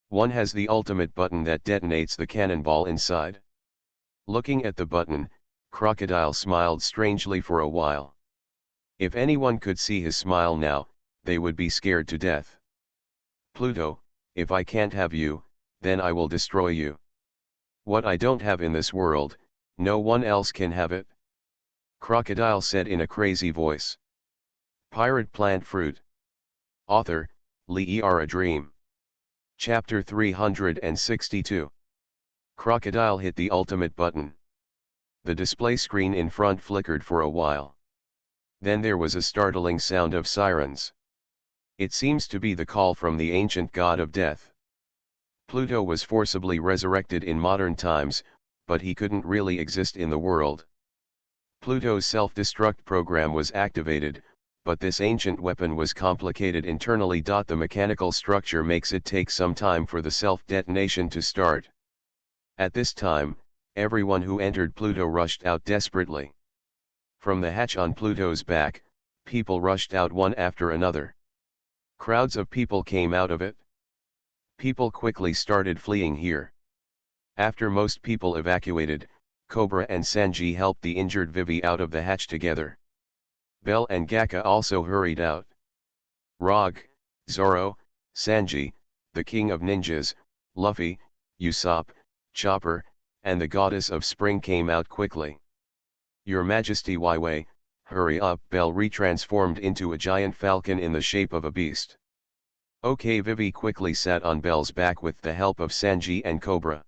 One has the ultimate button that detonates the cannonball inside. Looking at the button, Crocodile smiled strangely for a while. If anyone could see his smile now, they would be scared to death. Pluto, if I can't have you, then I will destroy you. What I don't have in this world, no one else can have it. Crocodile said in a crazy voice. Pirate Plant Fruit. Author, Lee A Dream. Chapter 362. Crocodile hit the ultimate button. The display screen in front flickered for a while. Then there was a startling sound of sirens. It seems to be the call from the ancient god of death. Pluto was forcibly resurrected in modern times, but he couldn't really exist in the world. Pluto's self-destruct program was activated, but this ancient weapon was complicated internally. The mechanical structure makes it take some time for the self-detonation to start. At this time, everyone who entered Pluto rushed out desperately. From the hatch on Pluto's back, people rushed out one after another. Crowds of people came out of it. People quickly started fleeing here. After most people evacuated, Cobra and Sanji helped the injured Vivi out of the hatch together. Bell and Gakka also hurried out. Rog, Zoro, Sanji, the King of Ninjas, Luffy, Usopp, Chopper, and the Goddess of Spring came out quickly. Your Majesty, Wai Wei, hurry up! Bell retransformed into a giant falcon in the shape of a beast. Okay, Vivi quickly sat on Bell's back with the help of Sanji and Cobra.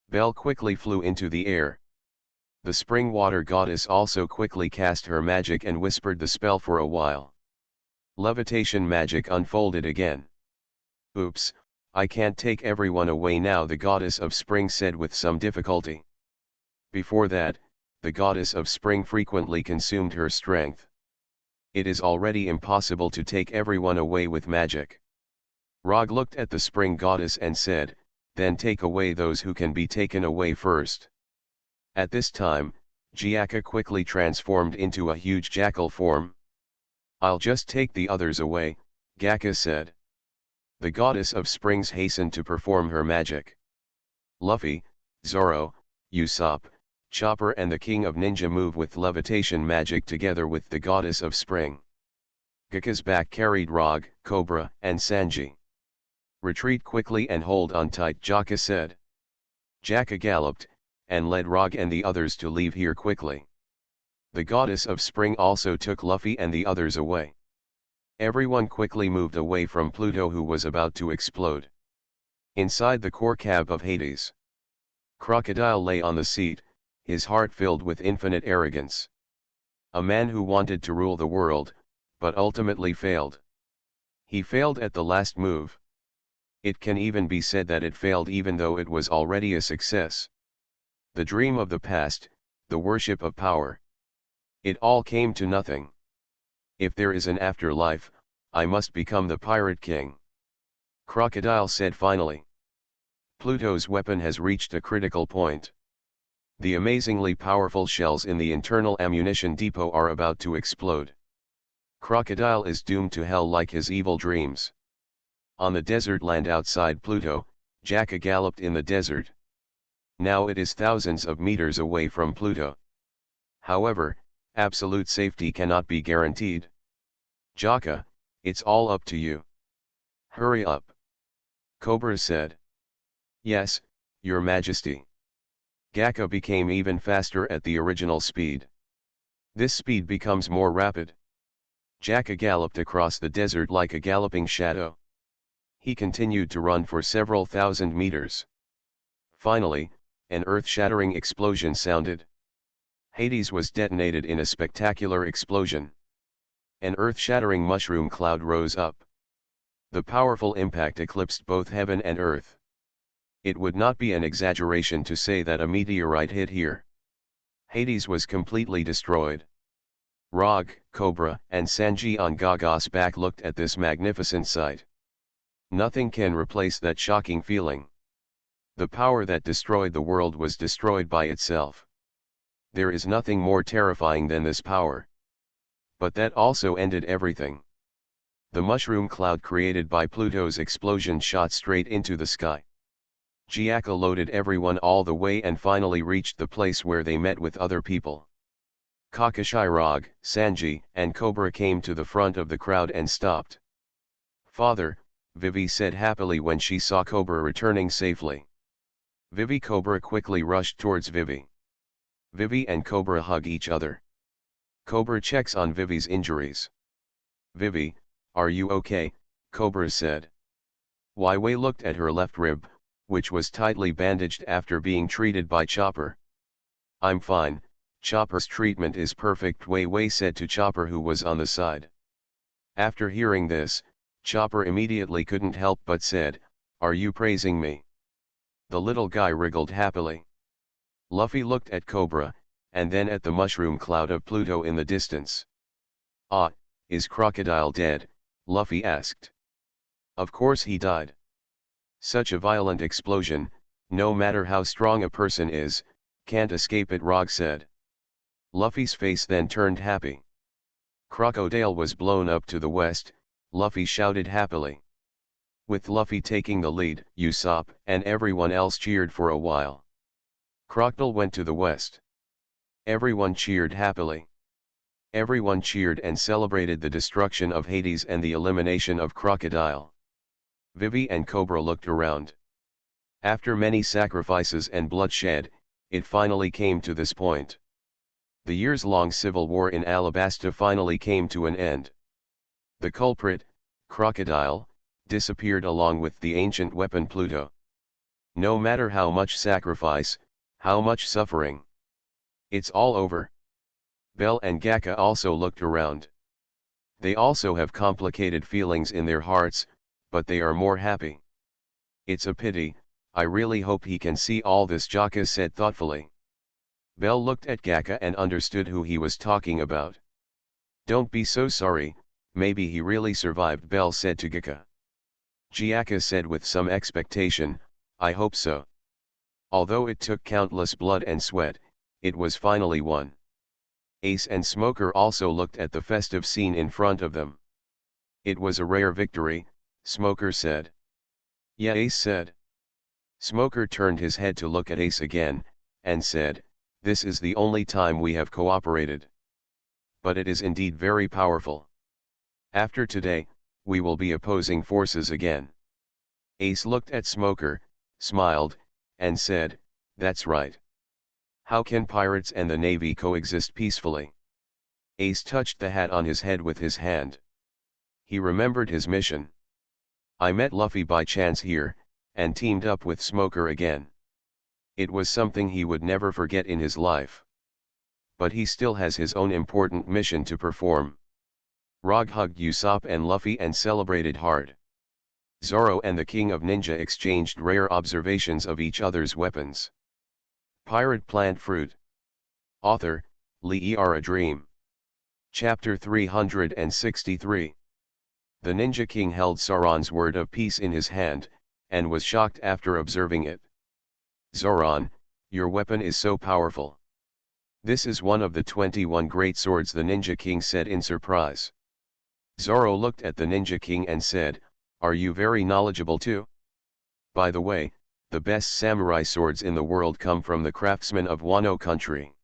Bell quickly flew into the air. The spring water goddess also quickly cast her magic and whispered the spell for a while. Levitation magic unfolded again. Oops, I can't take everyone away now, the goddess of spring said with some difficulty. Before that, the goddess of spring frequently consumed her strength. It is already impossible to take everyone away with magic. Rog looked at the spring goddess and said, then take away those who can be taken away first. At this time, Jiaka quickly transformed into a huge jackal form. I'll just take the others away, Gaka said. The goddess of springs hastened to perform her magic. Luffy, Zoro, Usopp, Chopper and the King of Ninja move with levitation magic together with the goddess of spring. Gaka's back carried Rog, Cobra, and Sanji. Retreat quickly and hold on tight, Jaka said. Jaka galloped, and led Rog and the others to leave here quickly. The goddess of spring also took Luffy and the others away. Everyone quickly moved away from Pluto, who was about to explode. Inside the core cab of Hades, Crocodile lay on the seat, his heart filled with infinite arrogance. A man who wanted to rule the world, but ultimately failed. He failed at the last move. It can even be said that it failed even though it was already a success. The dream of the past, the worship of power. It all came to nothing. If there is an afterlife, I must become the Pirate King. Crocodile said finally. Pluto's weapon has reached a critical point. The amazingly powerful shells in the internal ammunition depot are about to explode. Crocodile is doomed to hell like his evil dreams. On the desert land outside Pluto, Jaka galloped in the desert. Now it is thousands of meters away from Pluto. However, absolute safety cannot be guaranteed. Jaka, it's all up to you. Hurry up. Cobra said. Yes, Your Majesty. Gaka became even faster at the original speed. This speed becomes more rapid. Jaka galloped across the desert like a galloping shadow. He continued to run for several thousand meters. Finally, an earth-shattering explosion sounded. Hades was detonated in a spectacular explosion. An earth-shattering mushroom cloud rose up. The powerful impact eclipsed both heaven and earth. It would not be an exaggeration to say that a meteorite hit here. Hades was completely destroyed. Rog, Cobra, and Sanji on Gaga's back looked at this magnificent sight. Nothing can replace that shocking feeling. The power that destroyed the world was destroyed by itself. There is nothing more terrifying than this power. But that also ended everything. The mushroom cloud created by Pluto's explosion shot straight into the sky. Jiaka loaded everyone all the way and finally reached the place where they met with other people. Kakashi, Rog, Sanji, and Cobra came to the front of the crowd and stopped. Father, Vivi said happily when she saw Cobra returning safely. Cobra quickly rushed towards Vivi. Vivi and Cobra hug each other. Cobra checks on Vivi's injuries. Vivi, are you okay? Cobra said. Wei looked at her left rib, which was tightly bandaged after being treated by Chopper. I'm fine, Chopper's treatment is perfect, Wei said to Chopper, who was on the side. After hearing this, Chopper immediately couldn't help but said, are you praising me? The little guy wriggled happily. Luffy looked at Cobra, and then at the mushroom cloud of Pluto in the distance. Ah, is Crocodile dead? Luffy asked. Of course he died. Such a violent explosion, no matter how strong a person is, can't escape it, Rog said. Luffy's face then turned happy. Crocodile was blown up to the west, Luffy shouted happily. With Luffy taking the lead, Usopp and everyone else cheered for a while. Crocodile went to the west. Everyone cheered happily. Everyone cheered and celebrated the destruction of Hades and the elimination of Crocodile. Vivi and Cobra looked around. After many sacrifices and bloodshed, it finally came to this point. The years-long civil war in Alabasta finally came to an end. The culprit, Crocodile, disappeared along with the ancient weapon Pluto. No matter how much sacrifice, how much suffering. It's all over. Bell and Gaka also looked around. They also have complicated feelings in their hearts, but they are more happy. It's a pity, I really hope he can see all this, Jaka said thoughtfully. Bell looked at Gaka and understood who he was talking about. Don't be so sorry, maybe he really survived, Bell said to Gaka. Jaka said with some expectation, I hope so. Although it took countless blood and sweat, it was finally won. Ace and Smoker also looked at the festive scene in front of them. It was a rare victory, Smoker said. Yeah, Ace said. Smoker turned his head to look at Ace again, and said, this is the only time we have cooperated. But it is indeed very powerful. After today, we will be opposing forces again. Ace looked at Smoker, smiled, and said, that's right. How can pirates and the Navy coexist peacefully? Ace touched the hat on his head with his hand. He remembered his mission. I met Luffy by chance here, and teamed up with Smoker again. It was something he would never forget in his life. But he still has his own important mission to perform. Rog hugged Usopp and Luffy and celebrated hard. Zoro and the King of Ninja exchanged rare observations of each other's weapons. Pirate Plant Fruit. Author, Lee A Dream. Chapter 363. The Ninja King held Sauron's word of peace in his hand, and was shocked after observing it. Zoran, your weapon is so powerful. This is one of the 21 great swords, the Ninja King said in surprise. Zoro looked at the Ninja King and said, are you very knowledgeable too? By the way, the best samurai swords in the world come from the craftsmen of Wano country.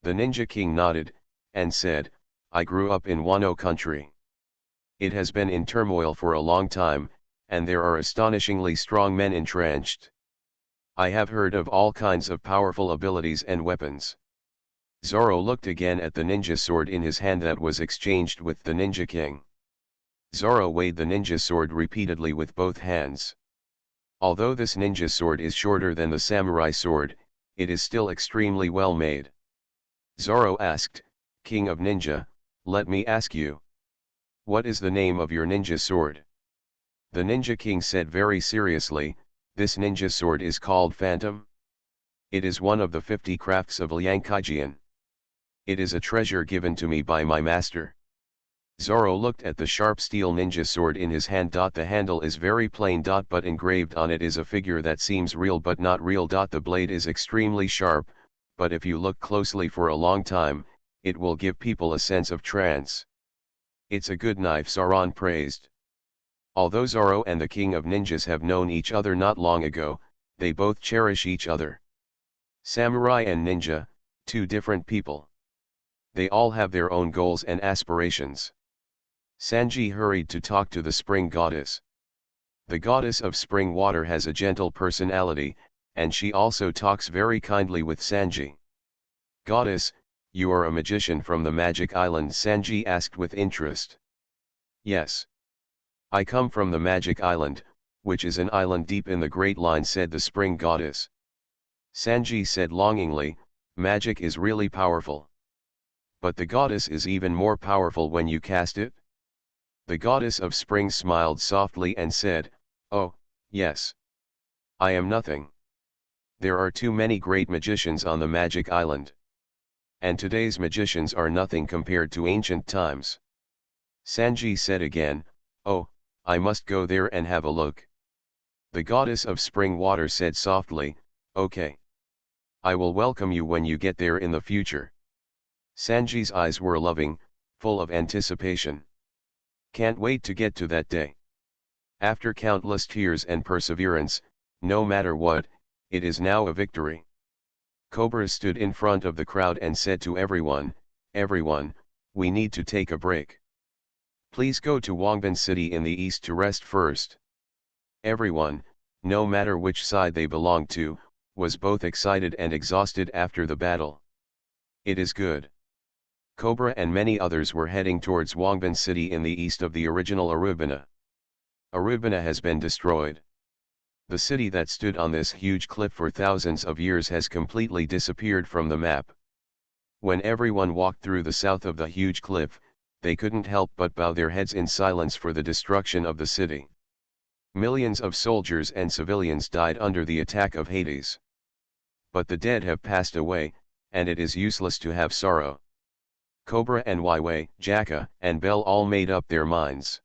The Ninja King nodded, and said, I grew up in Wano country. It has been in turmoil for a long time, and there are astonishingly strong men entrenched. I have heard of all kinds of powerful abilities and weapons. Zoro looked again at the ninja sword in his hand that was exchanged with the Ninja King. Zoro weighed the ninja sword repeatedly with both hands. Although this ninja sword is shorter than the samurai sword, it is still extremely well made. Zoro asked, King of Ninja, let me ask you. What is the name of your ninja sword? The Ninja King said very seriously, this ninja sword is called Phantom. It is one of the 50 crafts of Liang Kaijian. It is a treasure given to me by my master. Zoro looked at the sharp steel ninja sword in his hand. The handle is very plain, but engraved on it is a figure that seems real but not real. The blade is extremely sharp, but if you look closely for a long time, it will give people a sense of trance. It's a good knife, Sauron praised. Although Zoro and the King of Ninjas have known each other not long ago, they both cherish each other. Samurai and ninja, two different people. They all have their own goals and aspirations. Sanji hurried to talk to the spring goddess. The goddess of spring water has a gentle personality, and she also talks very kindly with Sanji. Goddess, you are a magician from the Magic Island? Sanji asked with interest. Yes. I come from the Magic Island, which is an island deep in the Great Line, said the spring goddess. Sanji said longingly, magic is really powerful. But the goddess is even more powerful when you cast it? The goddess of spring smiled softly and said, oh, yes. I am nothing. There are too many great magicians on the Magic Island. And today's magicians are nothing compared to ancient times. Sanji said again, oh, I must go there and have a look. The goddess of spring water said softly, okay. I will welcome you when you get there in the future. Sanji's eyes were loving, full of anticipation. Can't wait to get to that day. After countless tears and perseverance, no matter what, it is now a victory. Cobra stood in front of the crowd and said to everyone, everyone, we need to take a break. Please go to Wongbin City in the east to rest first. Everyone, no matter which side they belonged to, was both excited and exhausted after the battle. It is good. Cobra and many others were heading towards Wongbin City in the east of the original Arubina. Arubina has been destroyed. The city that stood on this huge cliff for thousands of years has completely disappeared from the map. When everyone walked through the south of the huge cliff, they couldn't help but bow their heads in silence for the destruction of the city. Millions of soldiers and civilians died under the attack of Hades. But the dead have passed away, and it is useless to have sorrow. Cobra and Wai, Jaka and Bell all made up their minds.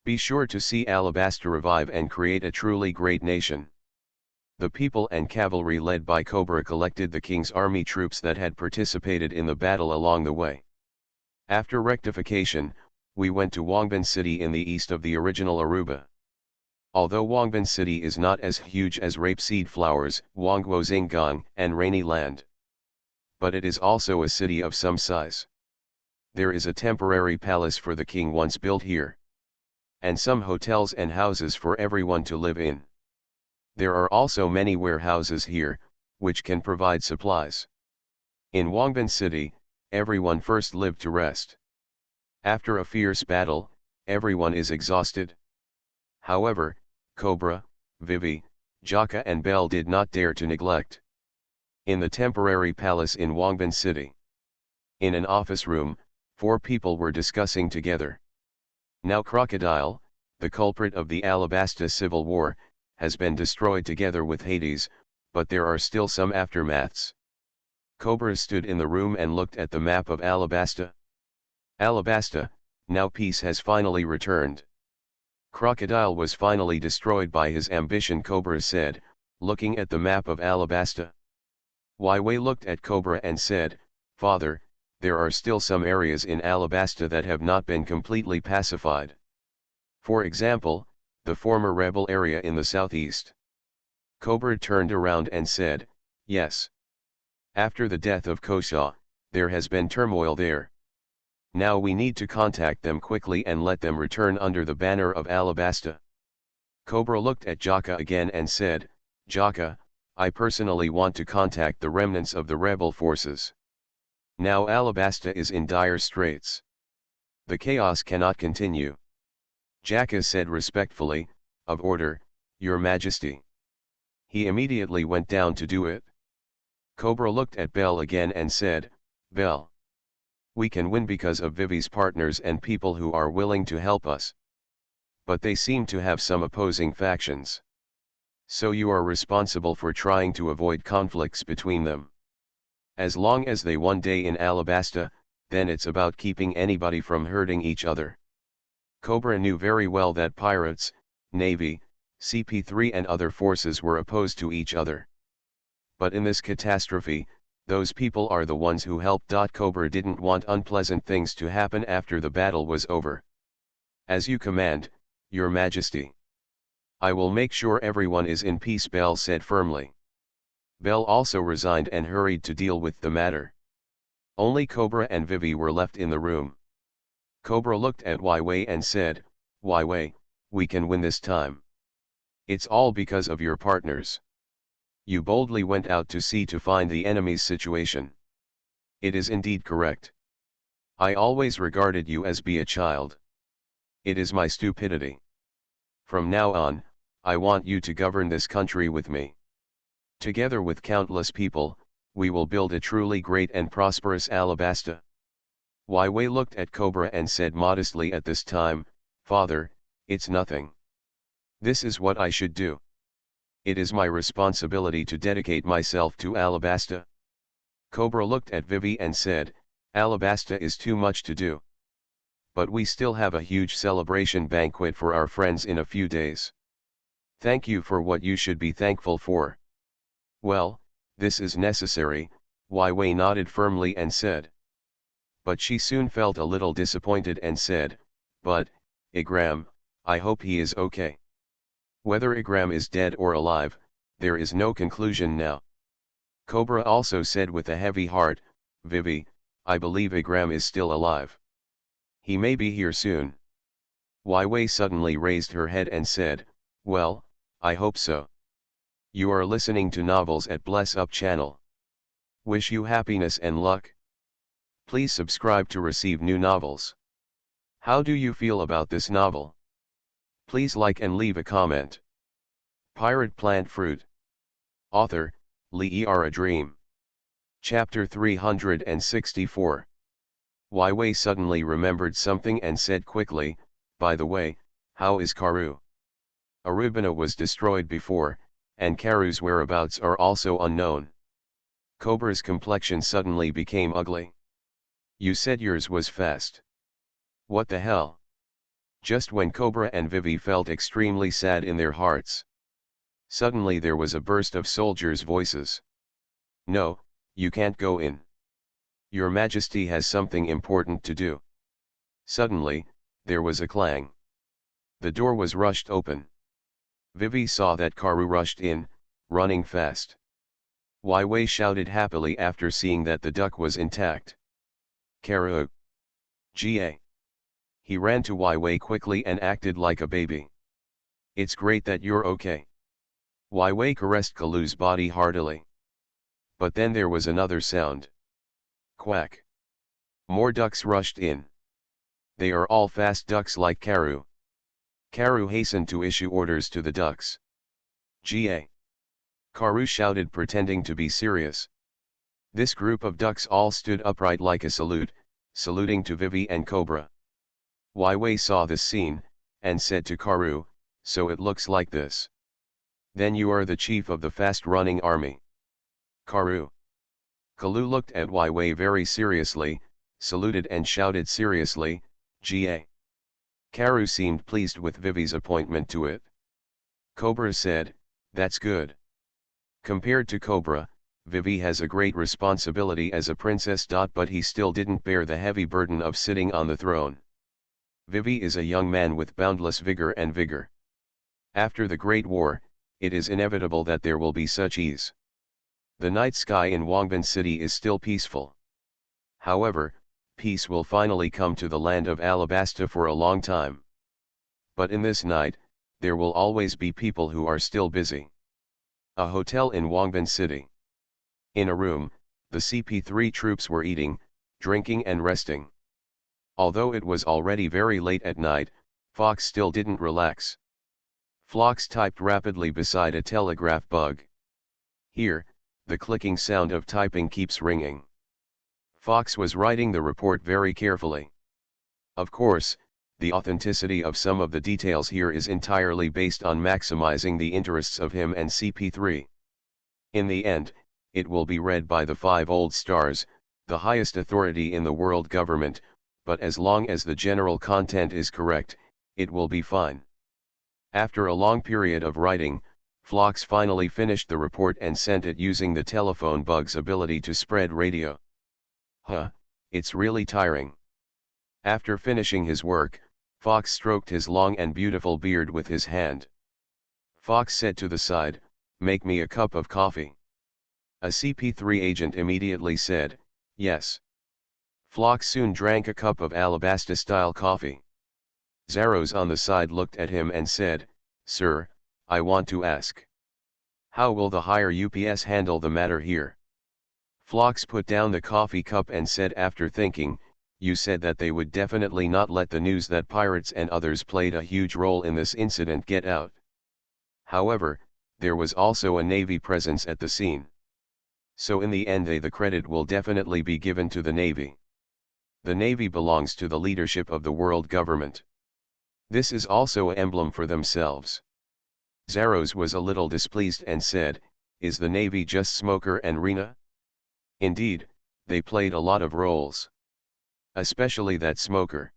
Be sure to see Alabasta revive and create a truly great nation. The people and cavalry led by Cobra collected the king's army troops that had participated in the battle along the way. After rectification, we went to Wangbin City in the east of the original Aruba. Although Wangbin City is not as huge as Rapeseed Flowers, Wangwo Xinggang, and Rainy Land, but it is also a city of some size. There is a temporary palace for the king once built here, and some hotels and houses for everyone to live in. There are also many warehouses here, which can provide supplies. In Wangbin City, everyone first lived to rest. After a fierce battle, everyone is exhausted. However, Cobra, Vivi, Jaka and Bell did not dare to neglect. In the temporary palace in Wangbin City, in an office room, 4 people were discussing together. Now Crocodile, the culprit of the Alabasta Civil War, has been destroyed together with Hades, but there are still some aftermaths. Cobra stood in the room and looked at the map of Alabasta. Alabasta, now peace has finally returned. Crocodile was finally destroyed by his ambition, Cobra said, looking at the map of Alabasta. Wai looked at Cobra and said, Father, there are still some areas in Alabasta that have not been completely pacified. For example, the former rebel area in the southeast. Cobra turned around and said, yes. After the death of Kosha, there has been turmoil there. Now we need to contact them quickly and let them return under the banner of Alabasta. Cobra looked at Jaka again and said, Jaka, I personally want to contact the remnants of the rebel forces. Now Alabasta is in dire straits. The chaos cannot continue. Jaka said respectfully, of order, Your Majesty. He immediately went down to do it. Cobra looked at Bell again and said, Bell. We can win because of Vivi's partners and people who are willing to help us. But they seem to have some opposing factions. So you are responsible for trying to avoid conflicts between them. As long as they one day in Alabasta, then it's about keeping anybody from hurting each other. Cobra knew very well that pirates, Navy, CP3 and other forces were opposed to each other. But in this catastrophe, those people are the ones who helped. Cobra didn't want unpleasant things to happen after the battle was over. As you command, Your Majesty. I will make sure everyone is in peace, Bell said firmly. Bell also resigned and hurried to deal with the matter. Only Cobra and Vivi were left in the room. Cobra looked at Wai and said, Wai, we can win this time. It's all because of your partners. You boldly went out to sea to find the enemy's situation. It is indeed correct. I always regarded you as a child. It is my stupidity. From now on, I want you to govern this country with me. Together with countless people, we will build a truly great and prosperous Alabasta. Wai looked at Cobra and said modestly at this time, Father, it's nothing. This is what I should do. It is my responsibility to dedicate myself to Alabasta. Cobra looked at Vivi and said, Alabasta is too much to do. But we still have a huge celebration banquet for our friends in a few days. Thank you for what you should be thankful for. Well, this is necessary, Wai nodded firmly and said. But she soon felt a little disappointed and said, but, Igram, I hope he is okay. Whether Igram is dead or alive, there is no conclusion now. Cobra also said with a heavy heart, Vivi, I believe Igram is still alive. He may be here soon. Wai suddenly raised her head and said, well, I hope so. You are listening to Novels at Bless Up channel. Wish you happiness and luck. Please subscribe to receive new novels. How do you feel about this novel? Please like and leave a comment. Pirate Plant Fruit. Author, Lee A Dream. Chapter 364. Wai suddenly remembered something and said quickly, by the way, how is Karu? Arubina was destroyed before, and Karu's whereabouts are also unknown. Cobra's complexion suddenly became ugly. You said yours was fast. What the hell? Just when Cobra and Vivi felt extremely sad in their hearts. Suddenly there was a burst of soldiers' voices. No, you can't go in. Your Majesty has something important to do. Suddenly, there was a clang. The door was rushed open. Vivi saw that Karu rushed in, running fast. Wai Wei shouted happily after seeing that the duck was intact. Karu. Ga. He ran to Wai Wei quickly and acted like a baby. It's great that you're okay. Wai Wei caressed Kalu's body heartily. But then there was another sound. Quack. More ducks rushed in. They are all fast ducks like Karu. Karu hastened to issue orders to the ducks. Ga. Karu shouted, pretending to be serious. This group of ducks all stood upright like a salute, saluting to Vivi and Cobra. Wai Wei saw this scene, and said to Karu, so it looks like this. Then you are the chief of the fast-running army. Karu. Kalu looked at Wai Wei very seriously, saluted and shouted seriously, Ga. Karu seemed pleased with Vivi's appointment to it. Cobra said, that's good. Compared to Cobra, Vivi has a great responsibility as a princess. But he still didn't bear the heavy burden of sitting on the throne. Vivi is a young man with boundless vigor and vigor. After the Great War, it is inevitable that there will be such ease. The night sky in Wangbin City is still peaceful. However, peace will finally come to the land of Alabasta for a long time. But in this night, there will always be people who are still busy. A hotel in Wangbin City. In a room, the CP3 troops were eating, drinking and resting. Although it was already very late at night, Fox still didn't relax. Phlox typed rapidly beside a telegraph bug. Here, the clicking sound of typing keeps ringing. Fox was writing the report very carefully. Of course, the authenticity of some of the details here is entirely based on maximizing the interests of him and CP3. In the end, it will be read by the 5 old stars, the highest authority in the world government, but as long as the general content is correct, it will be fine. After a long period of writing, Phlox finally finished the report and sent it using the telephone bug's ability to spread radio. It's really tiring. After finishing his work, Fox stroked his long and beautiful beard with his hand. Fox said to the side, make me a cup of coffee. A CP3 agent immediately said, yes. Phlox soon drank a cup of Alabasta-style coffee. Zaros on the side looked at him and said, sir, I want to ask. How will the higher UPS handle the matter here? Phlox put down the coffee cup and said after thinking, you said that they would definitely not let the news that pirates and others played a huge role in this incident get out. However, there was also a Navy presence at the scene. So in the end the credit will definitely be given to the Navy. The Navy belongs to the leadership of the world government. This is also an emblem for themselves. Zaros was a little displeased and said, is the Navy just Smoker and Rena? Indeed, they played a lot of roles. Especially that Smoker.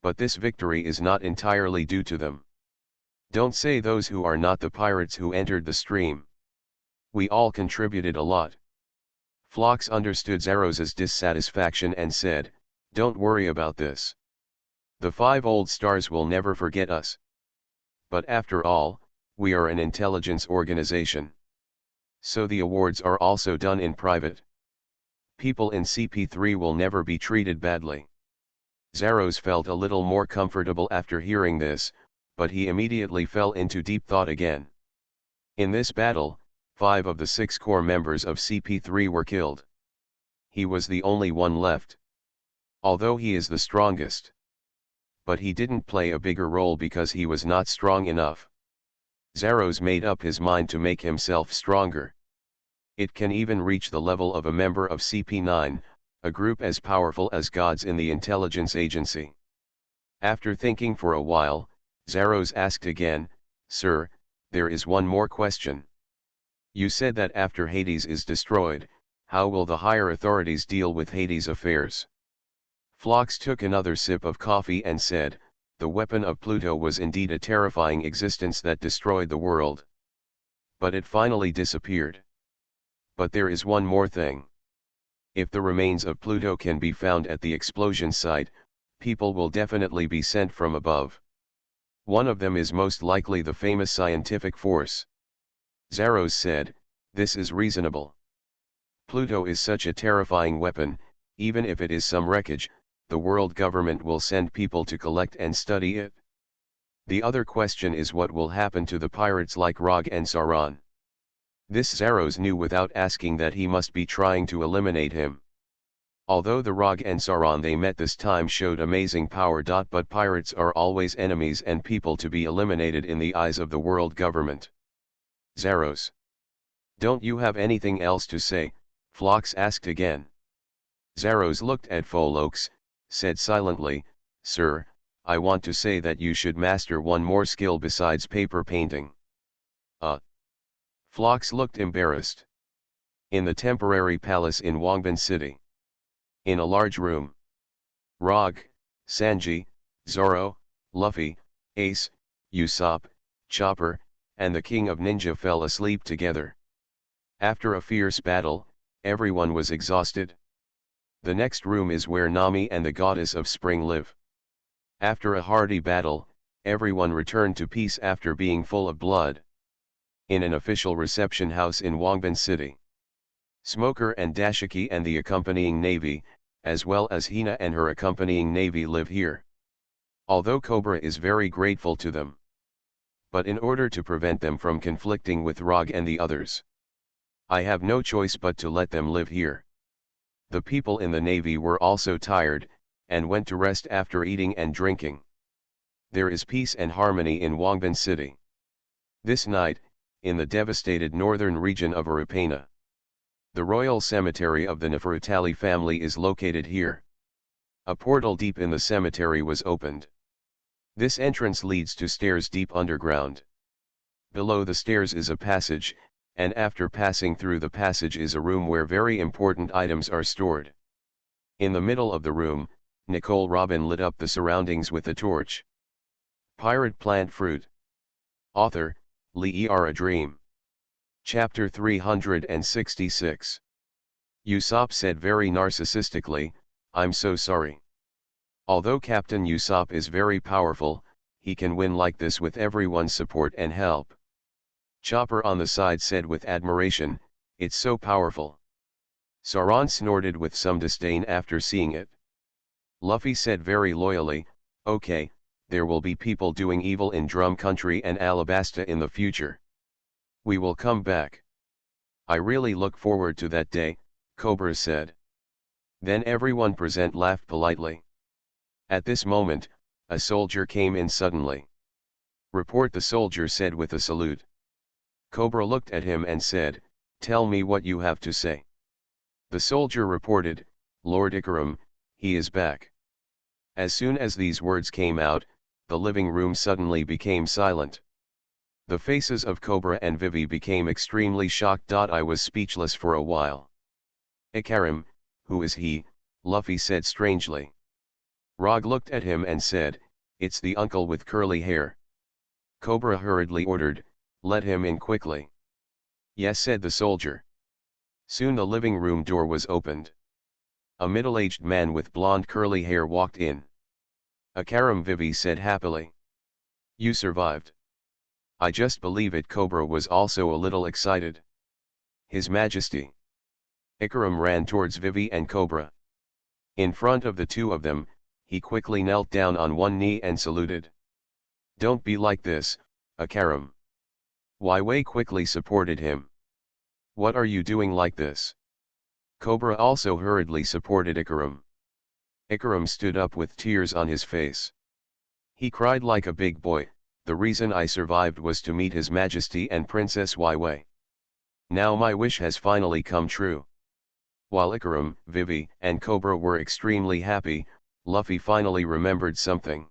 But this victory is not entirely due to them. Don't say those who are not the pirates who entered the stream. We all contributed a lot. Phlox understood Zaros's dissatisfaction and said, don't worry about this. The 5 old stars will never forget us. But after all, we are an intelligence organization. So the awards are also done in private. People in CP3 will never be treated badly. Zaros felt a little more comfortable after hearing this, but he immediately fell into deep thought again. In this battle, 5 of the 6 core members of CP3 were killed. He was the only one left. Although he is the strongest. But he didn't play a bigger role because he was not strong enough. Zaros made up his mind to make himself stronger. It can even reach the level of a member of CP9, a group as powerful as gods in the intelligence agency. After thinking for a while, Zaros asked again, Sir, there is one more question. You said that after Hades is destroyed, how will the higher authorities deal with Hades' affairs? Phlox took another sip of coffee and said, the weapon of Pluto was indeed a terrifying existence that destroyed the world. But it finally disappeared. But there is one more thing. If the remains of Pluto can be found at the explosion site, people will definitely be sent from above. One of them is most likely the famous scientific force. Zaros said, this is reasonable. Pluto is such a terrifying weapon, even if it is some wreckage, the world government will send people to collect and study it. The other question is what will happen to the pirates like Rog and Sauron. This Zaros knew without asking that he must be trying to eliminate him. Although the Rog and Sauron they met this time showed amazing power. But pirates are always enemies and people to be eliminated in the eyes of the world government. Zaros. Don't you have anything else to say? Phlox asked again. Zaros looked at Phlox, said silently, Sir, I want to say that you should master one more skill besides paper painting. Phlox looked embarrassed. In the temporary palace in Wangban City. In a large room. Rog, Sanji, Zoro, Luffy, Ace, Usopp, Chopper, and the King of Ninja fell asleep together. After a fierce battle, everyone was exhausted. The next room is where Nami and the Goddess of Spring live. After a hearty battle, everyone returned to peace after being full of blood. In an official reception house in Wangban City. Smoker and Dashiki and the accompanying navy, as well as Hina and her accompanying navy live here. Although Cobra is very grateful to them. But in order to prevent them from conflicting with Rog and the others, I have no choice but to let them live here. The people in the navy were also tired, and went to rest after eating and drinking. There is peace and harmony in Wangban City. This night, in the devastated northern region of Arapena. The royal cemetery of the Nefertali family is located here. A portal deep in the cemetery was opened. This entrance leads to stairs deep underground. Below the stairs is a passage, and after passing through the passage is a room where very important items are stored. In the middle of the room, Nicole Robin lit up the surroundings with a torch. Pirate Plant Fruit. Author, Lee A Dream. Chapter 366. Usopp said very narcissistically, I'm so sorry. Although Captain Usopp is very powerful, he can win like this with everyone's support and help. Chopper on the side said with admiration, it's so powerful. Sauron snorted with some disdain after seeing it. Luffy said very loyally, okay, there will be people doing evil in Drum Country and Alabasta in the future. We will come back. I really look forward to that day, Cobra said. Then everyone present laughed politely. At this moment, a soldier came in suddenly. Report, the soldier said with a salute. Cobra looked at him and said, tell me what you have to say. The soldier reported, Lord Ikaram, he is back. As soon as these words came out, the living room suddenly became silent. The faces of Cobra and Vivi became extremely shocked. I was speechless for a while. Ikaram, who is he? Luffy said strangely. Rog looked at him and said, it's the uncle with curly hair. Cobra hurriedly ordered, let him in quickly. Yes, said the soldier. Soon the living room door was opened. A middle-aged man with blonde curly hair walked in. Ikaram, Vivi said happily. You survived. I just believe it. Cobra was also a little excited. His Majesty. Ikaram ran towards Vivi and Cobra. In front of the two of them, he quickly knelt down on one knee and saluted. Don't be like this, Ikaram. Wei quickly supported him. What are you doing like this? Cobra also hurriedly supported Ikaram. Ikaram stood up with tears on his face. He cried like a big boy, the reason I survived was to meet His Majesty and Princess Wei. Now my wish has finally come true. While Ikaram, Vivi, and Cobra were extremely happy, Luffy finally remembered something.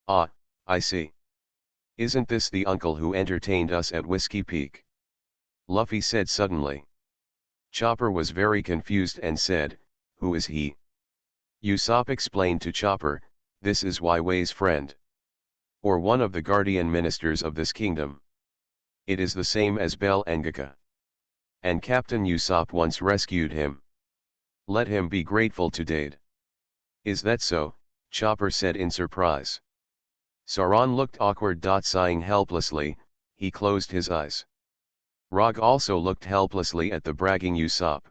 Ah, I see. Isn't this the uncle who entertained us at Whiskey Peak? Luffy said suddenly. Chopper was very confused and said, who is he? Usopp explained to Chopper, this is Wai Wei's friend. Or one of the guardian ministers of this kingdom. It is the same as Bell Engaka. And Captain Usopp once rescued him. Let him be grateful to Dade. Is that so? Chopper said in surprise. Sauron looked awkward. Sighing helplessly, he closed his eyes. Rog also looked helplessly at the bragging Usopp.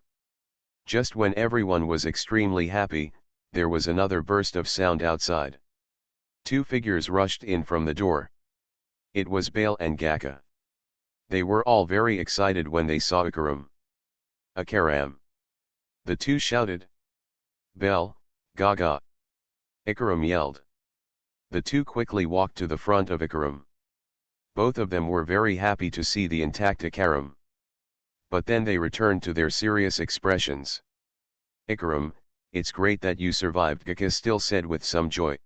Just when everyone was extremely happy, there was another burst of sound outside. Two figures rushed in from the door. It was Bale and Gaka. They were all very excited when they saw Ikaram. Akaram! The two shouted. Bell, Gaga! Ikaram yelled. The two quickly walked to the front of Ikaram. Both of them were very happy to see the intact Ikaram. But then they returned to their serious expressions. Ikaram, it's great that you survived, Gaka still said with some joy.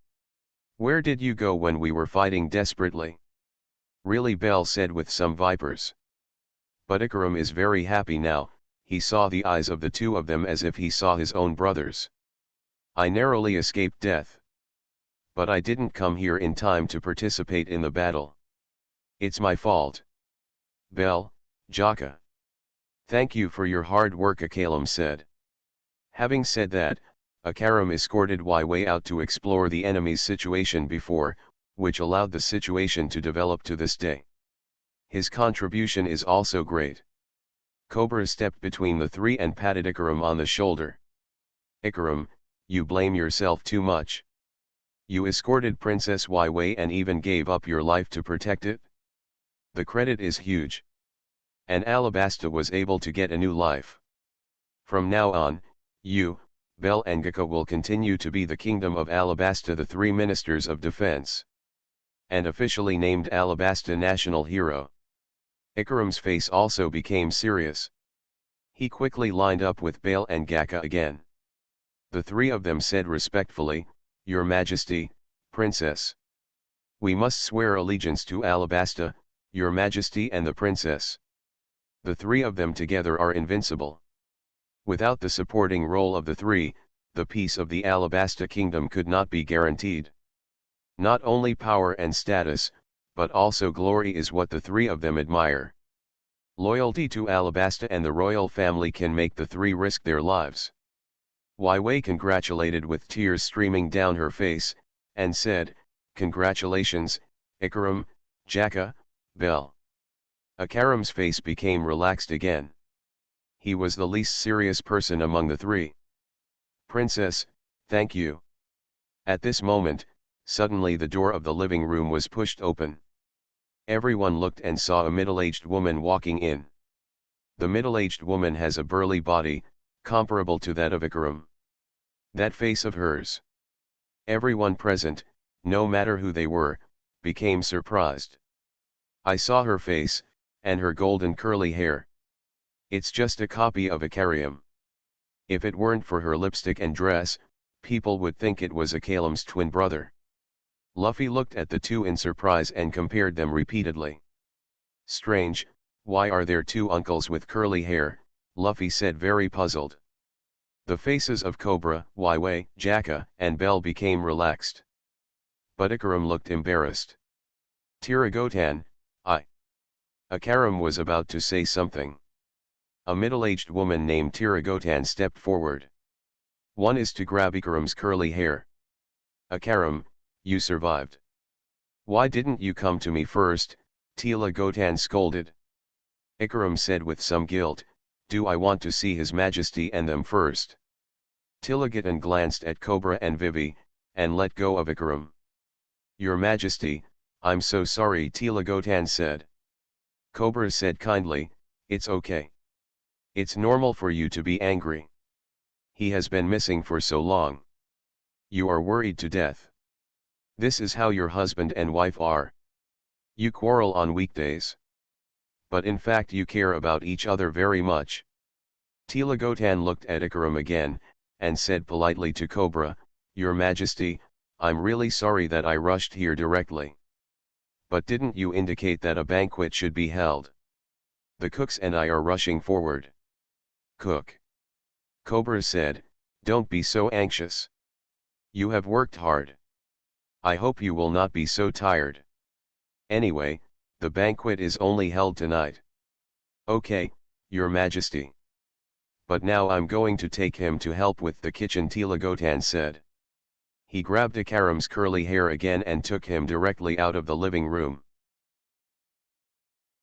Where did you go when we were fighting desperately? Really, Bell said with some vipers. But Ikaram is very happy now. He saw the eyes of the two of them as if he saw his own brothers. I narrowly escaped death. But I didn't come here in time to participate in the battle. It's my fault. Bell, Jaka. Thank you for your hard work, Akalam said. Having said that, Akaram escorted Wai Wei out to explore the enemy's situation before, which allowed the situation to develop to this day. His contribution is also great. Cobra stepped between the three and patted Ikaram on the shoulder. Ikaram, you blame yourself too much. You escorted Princess Wai Wei and even gave up your life to protect it? The credit is huge. And Alabasta was able to get a new life. From now on, you, Bell and Gaka will continue to be the Kingdom of Alabasta, the three Ministers of Defense. And officially named Alabasta National Hero. Ikaram's face also became serious. He quickly lined up with Bale and Gaka again. The three of them said respectfully, Your Majesty, Princess. We must swear allegiance to Alabasta, Your Majesty and the Princess. The three of them together are invincible. Without the supporting role of the three, the peace of the Alabasta Kingdom could not be guaranteed. Not only power and status, but also glory is what the three of them admire. Loyalty to Alabasta and the royal family can make the three risk their lives. Wai Wei congratulated with tears streaming down her face, and said, Congratulations, Ikaram, Jaka, Bell. Akaram's face became relaxed again. He was the least serious person among the three. Princess, thank you. At this moment, suddenly the door of the living room was pushed open. Everyone looked and saw a middle-aged woman walking in. The middle-aged woman has a burly body, comparable to that of Ikaram. That face of hers. Everyone present, no matter who they were, became surprised. I saw her face, and her golden curly hair. It's just a copy of Ikariam. If it weren't for her lipstick and dress, people would think it was Akalam's twin brother. Luffy looked at the two in surprise and compared them repeatedly. Strange, why are there two uncles with curly hair? Luffy said, very puzzled. The faces of Cobra, Wai Wei, Jaka, and Bell became relaxed. But Ikaram looked embarrassed. Tiragotan, I. Ikaram was about to say something. A middle-aged woman named Tiragotan stepped forward. One is to grab Ikaram's curly hair. Ikaram, you survived. Why didn't you come to me first? Tiragotan scolded. Ikaram said with some guilt, Do I want to see His Majesty and them first? Tiragotan glanced at Cobra and Vivi, and let go of Ikaram. Your Majesty, I'm so sorry, Tiragotan said. Cobra said kindly, It's okay. It's normal for you to be angry. He has been missing for so long. You are worried to death. This is how your husband and wife are. You quarrel on weekdays. But in fact you care about each other very much. Tiragotan looked at Ikaram again, and said politely to Cobra, Your Majesty, I'm really sorry that I rushed here directly. But didn't you indicate that a banquet should be held? The cooks and I are rushing forward. Cook. Cobra said, don't be so anxious. You have worked hard. I hope you will not be so tired. Anyway, the banquet is only held tonight. Okay, Your Majesty. But now I'm going to take him to help with the kitchen, Tilagotan said. He grabbed Akaram's curly hair again and took him directly out of the living room.